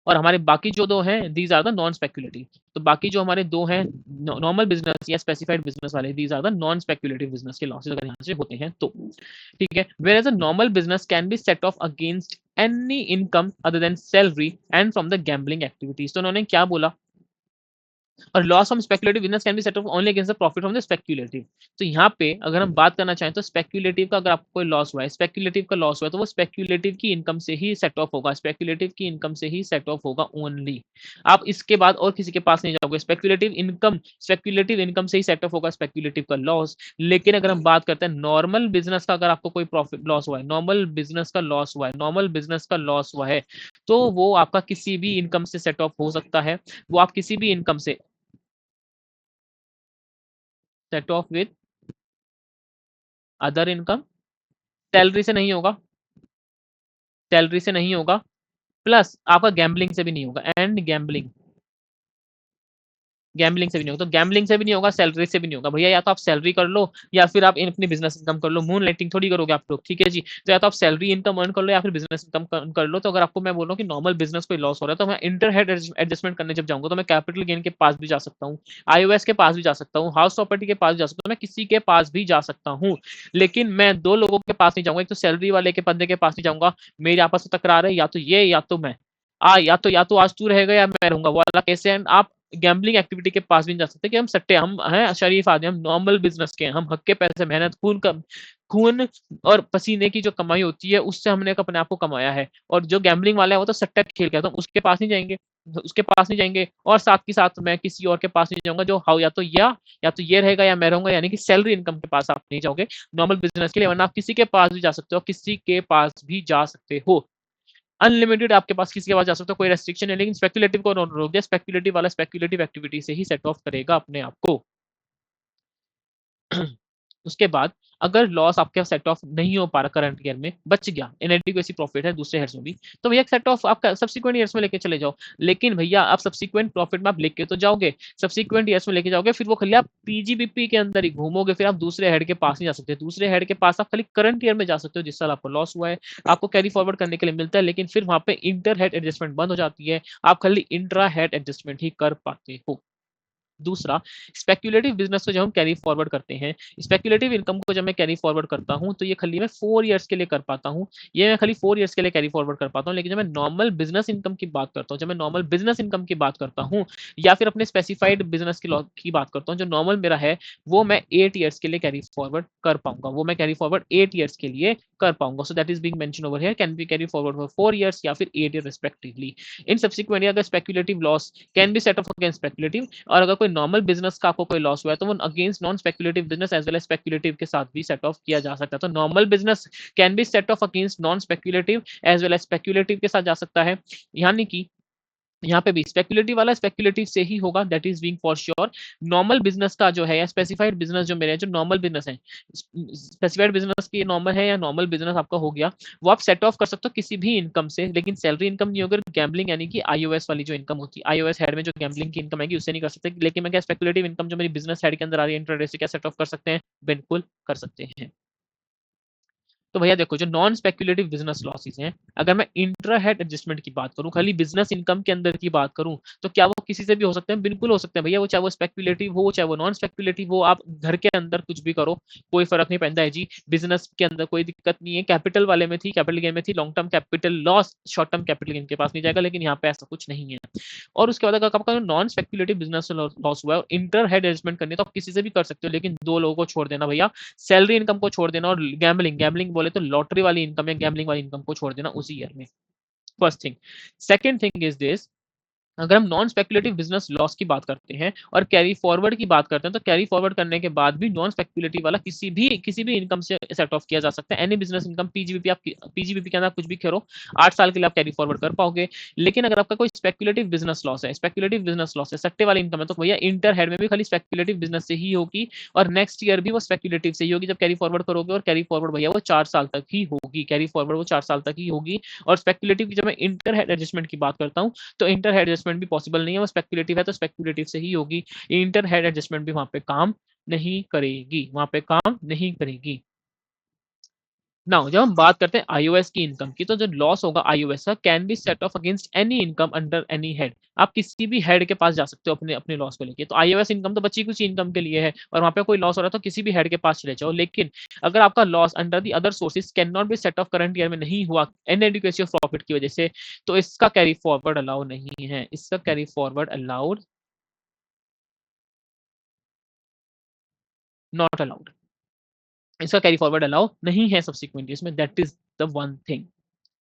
और हमारे बाकी जो 2 हैं, these are the non speculative. तो बाकी जो हमारे 2 हैं, नॉर्मल बिजनेस या स्पेसिफाइड बिजनेस वाले, these are the non speculative business के लॉसेस अगर यहाँ से होते हैं तो। ठीक है। Whereas a normal business can be set off against any income other than salary and from the gambling activities. तो उन्होंने क्या बोला? और loss from speculative business can be set of only against the profit from the speculative. तो यहाँ पे अगर हम बात करना चाहें, तो स्पेक्युलेटिव का अगर आपको कोई लॉस हुआ है, स्पेक्युलेटिव का लॉस हुआ है, तो वो स्पेक्युलेटिव की इनकम से ही सेट ऑफ होगा, स्पेक्युलेटिव की इनकम से ही सेट ऑफ होगा ओनली। आप इसके बाद और किसी के पास नहीं जाओगे। स्पेक्युलेटिव इनकम से ही सेट ऑफ होगा स्पेक्युलेटिव का लॉस। लेकिन अगर हम बात करते हैं नॉर्मल बिजनेस का, अगर आपको कोई प्रॉफिट लॉस हुआ है, नॉर्मल बिजनेस का लॉस हुआ है, नॉर्मल बिजनेस का लॉस हुआ है, तो वो आपका किसी भी इनकम से सेट ऑफ हो सकता है। वो आप किसी भी इनकम से set of with other income. Salary से नहीं होगा, सैलरी से नहीं होगा, प्लस आपका गैम्बलिंग से भी नहीं होगा, एंड गैम्बलिंग से भी नहीं होगा। तो गैम्बलिंग से भी नहीं होगा, सैलरी से भी नहीं होगा भैया। या तो आप सैलरी कर लो, या फिर आप अपनी बिजनेस इनकम कर लो। मून लाइटिंग थोड़ी करोगे आप लोग, ठीक है जी। तो या तो आप सैलरी इनकम अर्न कर लो, या फिर बिजनेस इनकम कर लो। तो अगर आपको मैं बोल रहा हूँ कि नॉर्मल बिजनेस कोई लॉस हो रहा है, तो मैं इंटर हेड एडजस्टमेंट करने जब जाऊंगा, तो मैं कैपिटल गेन के पास भी जा सकता हूँ, आईओएस के पास भी जा सकता हूँ, हाउस प्रॉपर्टी के पास भी जा सकता हूँ, मैं किसी के पास भी जा सकता हूँ। लेकिन मैं 2 लोगों के पास नहीं जाऊंगा। एक तो सैलरी वाले के बंदे के पास नहीं जाऊंगा, मेरे आपस में तकरार है, या तो ये या तो मैं, या तो आज तू रहेगा या मैं रहूंगा, वो वाला कैसे। एंड आप गैम्बलिंग एक्टिविटी के पास भी नहीं जा सकते कि हम सट्टे, हम हैं शरीफ आदमी, हम नॉर्मल बिजनेस के हैं, हम हक के पैसे, मेहनत, खून और पसीने की जो कमाई होती है, उससे हमने अपने आप को कमाया है। और जो गैम्बलिंग वाला है, वो तो सट्टा खेल के, तो हम उसके पास नहीं जाएंगे, उसके पास नहीं जाएंगे। और साथ के साथ मैं किसी और के पास नहीं जाऊंगा, जो हाउ या तो ये रहेगा या मैं रहूंगा, यानी कि सैलरी इनकम के पास आप नहीं जाओगे नॉर्मल बिजनेस के लिए। वरना आप किसी के पास भी जा सकते हो, किसी के पास भी जा सकते हो, अनलिमिटेड आपके पास किसी के पास जा सकते हो, कोई रेस्ट्रिक्शन है। लेकिन स्पेक्युलेटिव को रोक दिया, स्पेक्युलेटिव वाला स्पेक्युलेटिव एक्टिविटी से ही सेट ऑफ करेगा अपने आप को। उसके बाद अगर लॉस आपके सेट ऑफ नहीं हो पा रहा करंट ईयर में, बच गया, इनएडिक्वेसी प्रॉफिट है दूसरे हेड्स में भी, तो भैया सेट ऑफ आपका सब्सिक्वेंट ईयर्स में लेके चले जाओ। लेकिन भैया आप सब्सिक्वेंट प्रॉफिट में आप लेके तो जाओगे, सब्सिक्वेंट ईयर्स में लेके जाओगे, फिर वो खाली आप पीजीबीपी के अंदर ही घूमोगे, फिर आप दूसरे हेड के पास नहीं जा सकते। दूसरे हेड के पास आप खाली करंट ईयर में जा सकते हो, जिस साल आपको लॉस हुआ है, आपको कैरी फॉरवर्ड करने के लिए मिलता है। लेकिन फिर वहां पे इंटर हेड एडजस्टमेंट बंद हो जाती है, आप खाली इंट्रा हेड एडजस्टमेंट ही कर पाते हो। दूसरा, स्पेक्युलेटिव बिजनेस को जब हम कैरी फॉरवर्ड करते हैं, स्पेक्युलेटिव इनकम को जब मैं कैरी फॉरवर्ड करता हूँ तो ये खाली मैं 4 ईयर्स के लिए कर पाता हूँ, ये मैं खाली 4 ईयर्स के लिए कैरी फॉरवर्ड कर पाता हूँ। लेकिन जब मैं नॉर्मल बिजनेस इनकम की बात करता हूँ, जब मैं नॉर्मल बिजनेस इनकम की बात करता हूँ या फिर अपने स्पेसिफाइड बिजनेस की बात करता हूँ, जो नॉर्मल मेरा है वो मैं 8 ईयर्स के लिए कैरी फॉरवर्ड कर पाऊंगा, वो मैं कैरी फॉरवर्ड 8 ईयर्स के लिए कर पाऊंगा। सो that is being mention over here, can be carry forward for 4 years या फिर 8 ईयर रिस्पेक्टिवली। इन सब्सिक्वेंटली अगर speculative loss can be set off against speculative, और अगर कोई नॉर्मल बिजनेस का आपको कोई लॉस हुआ है तो वो against non speculative business as well as speculative के साथ भी सेट ऑफ किया जा सकता है। तो normal business can be set off against non speculative as well as speculative के साथ जा सकता है। यानी कि यहाँ पे भी स्पेक्युलेटिव वाला स्पेक्युलेटिव से ही होगा, that is being for sure. Normal business का जो है या स्पेसिफाइड बिजनेस जो मेरे जो नॉर्मल बिजनेस है, स्पेसिफाइड बिजनेस की नॉर्मल है या नॉर्मल बिजनेस आपका हो गया, वो आप सेट ऑफ कर सकते हो किसी भी इनकम से, लेकिन सैलरी इनकम नहीं होगी। गैम्बलिंग यानी कि आईओएस वाली जो इनकम होती है, आईओएस हेड में जो गैम्बलिंग की इनकम आएगी उससे नहीं कर सकते। लेकिन मैं क्या स्पेक्युलेटिव इनकम जो मेरी बिजनेस हेड के अंदर आ रही है इंट्राडे से क्या सेट ऑफ कर सकते हैं? बिल्कुल कर सकते हैं। तो भैया देखो, जो नॉन स्पेक्युलेटिव बिजनेस लॉसेस हैं, अगर मैं इंट्रा हेड एडजस्टमेंट की बात करूं, खाली बिजनेस इनकम के अंदर की बात करूं, तो क्या वो किसी से भी हो सकते हैं? बिल्कुल हो सकते हैं भैया, वो चाहे वो स्पेक्युलेटिव हो चाहे वो नॉन स्पेक्युलेटिव हो। आप घर के अंदर कुछ भी करो, कोई फर्क नहीं पड़ता है जी। बिजनेस के अंदर कोई दिक्कत नहीं है, कैपिटल वाले में थी, कैपिटल गेन में थी, long term capital loss short term capital gain के पास नहीं जाएगा, लेकिन यहाँ पे ऐसा कुछ नहीं है। और उसके बाद अगर आपका नॉन स्पेक्युलेटिव बिजनेस लॉस हुआ है और इंटर हेड एडजस्टमेंट करनी है तो आप किसी से भी कर सकते हो, लेकिन दो लोगों को छोड़ देना भैया, सैलरी इनकम को छोड़ देना और गैम्बलिंग, गैम्बलिंग बोले तो लॉटरी वाली इनकम या गैम्बलिंग वाली इनकम को छोड़ देना उसी ईयर में। First thing. Second thing is this, अगर हम नॉन स्पेक्युलेटिव बिजनेस लॉस की बात करते हैं और कैरी फॉरवर्ड की बात करते हैं, तो कैरी फॉरवर्ड करने के बाद भी नॉन स्पेक्युलेटिव वाला किसी भी इनकम से सेट ऑफ किया जा सकता है। एनी बिजनेस इनकम, पीजीबीपी, आप पीजीबीपी के अंदर कुछ भी करो, 8 साल के लिए आप कैरी फॉरवर्ड कर पाओगे। लेकिन अगर आपका कोई स्पेक्युलेटिव बिजनेस लॉस है, स्पेक्युलेटिव बिजनेस लॉस है, सट्टे वाली इनकम है, तो भैया इंटर हेड में भी खाली स्पेक्युलेटिव बिजनेस से ही होगी और नेक्स्ट ईयर भी वो स्पेक्युलेटिव से ही होगी जब कैरी फॉरवर्ड करोगे। और कैरी फॉरवर्ड भैया वो 4 साल तक ही होगी, कैरी फॉरवर्ड वो 4 साल तक ही होगी। और स्पेक्युलेटिव की जब मैं इंटर हेड एडजस्टमेंट की बात करता हूँ, तो इंटर हेड एडजस्टमेंट भी पॉसिबल नहीं है, वो स्पेक्युलेटिव है तो स्पेक्युलेटिव से ही होगी। इंटर हेड एडजस्टमेंट भी वहां पे काम नहीं करेगी, वहां पे काम नहीं करेगी। नाउ जब हम बात करते हैं आईओएस की इनकम की, तो जो लॉस होगा आईओएस का can be set off against any income under any head. आप किसी भी हेड के पास जा सकते हो अपने अपने लॉस को लेके। तो आईओएस इनकम तो बची कुछ इनकम के लिए है और वहां पे कोई लॉस हो रहा है तो किसी भी हेड के पास चले जाओ। लेकिन अगर आपका loss under the other sources can not be set of current year में नहीं हुआ इनएडिक्वेसी ऑफ प्रॉफिट की वजह से, तो इसका कैरी फॉरवर्ड अलाउ नहीं है, इसका carry forward allowed, not allowed, इसका कैरी फॉरवर्ड अलाउ नहीं है सब्सिक्वेंट ईयर्स में। That is the one thing.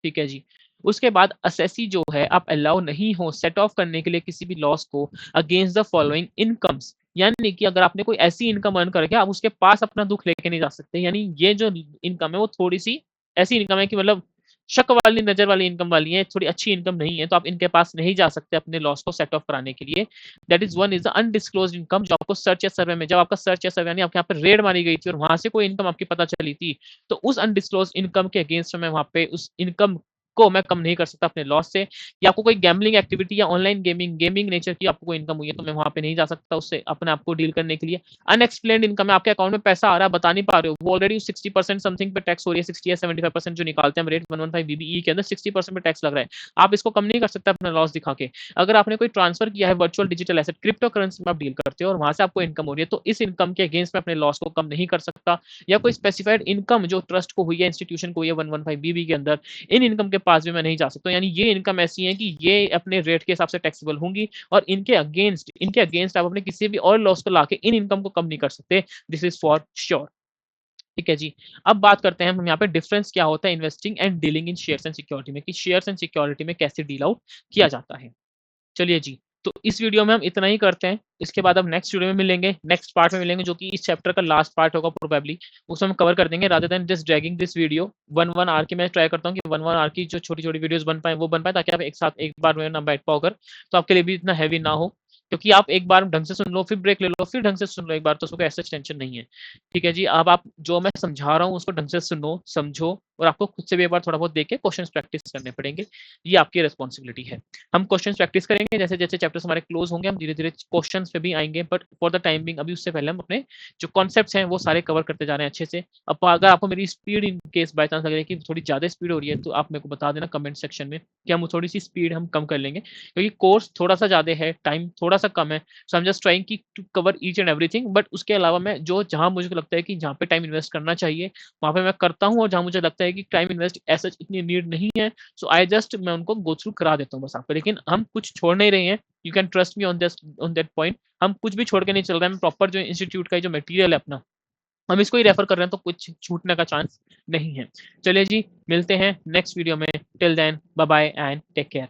ठीक है जी। उसके बाद असेसी जो है, आप अलाउ नहीं हो सेट ऑफ करने के लिए किसी भी लॉस को अगेंस्ट द फॉलोइंग इनकम्स। यानी कि अगर आपने कोई ऐसी इनकम अर्न करके आप उसके पास अपना दुख लेके नहीं जा सकते। यानी ये जो इनकम है वो थोड़ी सी ऐसी इनकम है कि मतलब शक वाली नजर वाली इनकम वाली है, थोड़ी अच्छी इनकम नहीं है, तो आप इनके पास नहीं जा सकते अपने लॉस को सेट ऑफ कराने के लिए। That is one is the undisclosed income, जो आपको सर्च या सर्वे में, जब आपका सर्च या सर्वे यानी आपके यहाँ पे रेड मारी गई थी और वहां से कोई इनकम आपकी पता चली थी, तो उस अनडिस्क्लोज इनकम के अगेंस्ट में वहां पे उस इनकम को मैं कम नहीं कर सकता अपने लॉस से। या आपको कोई गैम्बलिंग एक्टिविटी या ऑनलाइन गेमिंग नेचर की आपको कोई इनकम हुई है, तो मैं वहां पे नहीं जा सकता उससे अपने आप को डील करने के लिए। अनएक्सप्लेन्ड इनकम है, आपके अकाउंट में पैसा आ रहा है, बता नहीं पा रहे हो, वो ऑलरेडी 60% समथिंग पे टैक्स हो रही है, 60 या 75% जो निकालते हैं हम रेट 115 बीबीई के अंदर 60% पे टैक्स लग रहा है। आप इसको कम नहीं कर सकते अपना लॉस दिखा के। अगर आपने कोई ट्रांसफर किया है virtual digital asset, crypto currency में आप डील करते हो और वहां से आपको इनकम हो रही है, तो इस इनकम के अगेंस्ट में अपने लॉस को कम नहीं कर सकता। या कोई स्पेसिफाइड इनकम जो ट्रस्ट को हुई है, इंस्टीट्यूशन को हुई है 115 बीबी के अंदर, इन इनकम के पास भी मैं नहीं जा सकता। यानी ये इनकम ऐसी है कि ये अपने रेट के हिसाब से टैक्सेबल होंगी और इनके अगेंस्ट आप अपने किसी भी और लॉस को लाके इन इनकम को कम नहीं कर सकते। This is for sure. ठीक है जी। अब बात करते हैं हम यहाँ पे डिफरेंस क्या होता है investing and dealing in shares and security में, कि शेयर्स एंड सिक्योरिटी में कैसे डील आउट किया जाता है। चलिए जी, तो इस वीडियो में हम इतना ही करते हैं। इसके बाद अब नेक्स्ट वीडियो में मिलेंगे, नेक्स्ट पार्ट में मिलेंगे, जो कि इस चैप्टर का लास्ट पार्ट होगा प्रोबेबली। उसमें हम कवर कर देंगे rather than just dragging this video. 1 1 hour की मैं ट्राई करता हूँ कि 1 1 आवर की जो छोटी छोटी वीडियोस बन पाए वो बन पाए, ताकि आप एक साथ एक बार में ना बैठ पाओ अगर, तो आपके लिए भी इतना हैवी ना हो। क्योंकि आप एक बार ढंग से सुन लो, फिर ब्रेक ले लो, फिर ढंग से सुन लो एक बार, तो उसको ऐसा टेंशन नहीं है। ठीक है जी। अब आप जो मैं समझा रहा हूँ उसको ढंग से सुनो, समझो, और आपको खुद से भी एक बार थोड़ा बहुत देख के क्वेश्चंस प्रैक्टिस करने पड़ेंगे। ये आपकी रिस्पॉन्सिबिलिटी है। हम क्वेश्चंस प्रैक्टिस करेंगे, जैसे-जैसे चैप्टर्स हमारे क्लोज होंगे हम धीरे-धीरे क्वेश्चंस पे भी आएँगे, but for the time being अभी उससे पहले हम अपने जो कॉन्सेप्ट्स हैं वो सारे कवर करते जा रहे हैं अच्छे से। अब अगर आपको मेरी speed in case by chance लग रहा है कि थोड़ी ज़्यादा स्पीड हो रही है, तो आप मेरे को बता देना कमेंट सेक्शन में कि हम थोड़ी-सी स्पीड हम कम कर लेंगे। क्योंकि कोर्स थोड़ा-सा ज़्यादा है, टाइम थोड़ा-सा कम है। So I am just trying कि to cover each and everything, but उसके अलावा मैं जो जहाँ मुझे लगता है कि जहाँ पे टाइम इन्वेस्ट करना चाहिए, वहाँ पे मैं करता हूँ, और जहाँ मुझे लगता है कि टाइम इन्वेस्ट एज़ सच इतनी नीड नहीं है, सो आई जस्ट मैं उनको गो थ्रू करा देता हूँ बस आपको। लेकिन हम कुछ छोड़ नहीं रहे हैं, you can trust me on that point. हम कुछ भी छोड़ के नहीं चल रहे हैं, हम प्रॉपर जो इंस्टीट्यूट का जो मटेरियल है अपना, हम इसको ही रेफर कर रहे हैं, तो कुछ छूटने का चांस नहीं है। चलिए जी, मिलते हैं नेक्स्ट वीडियो में। Till then bye bye and take care.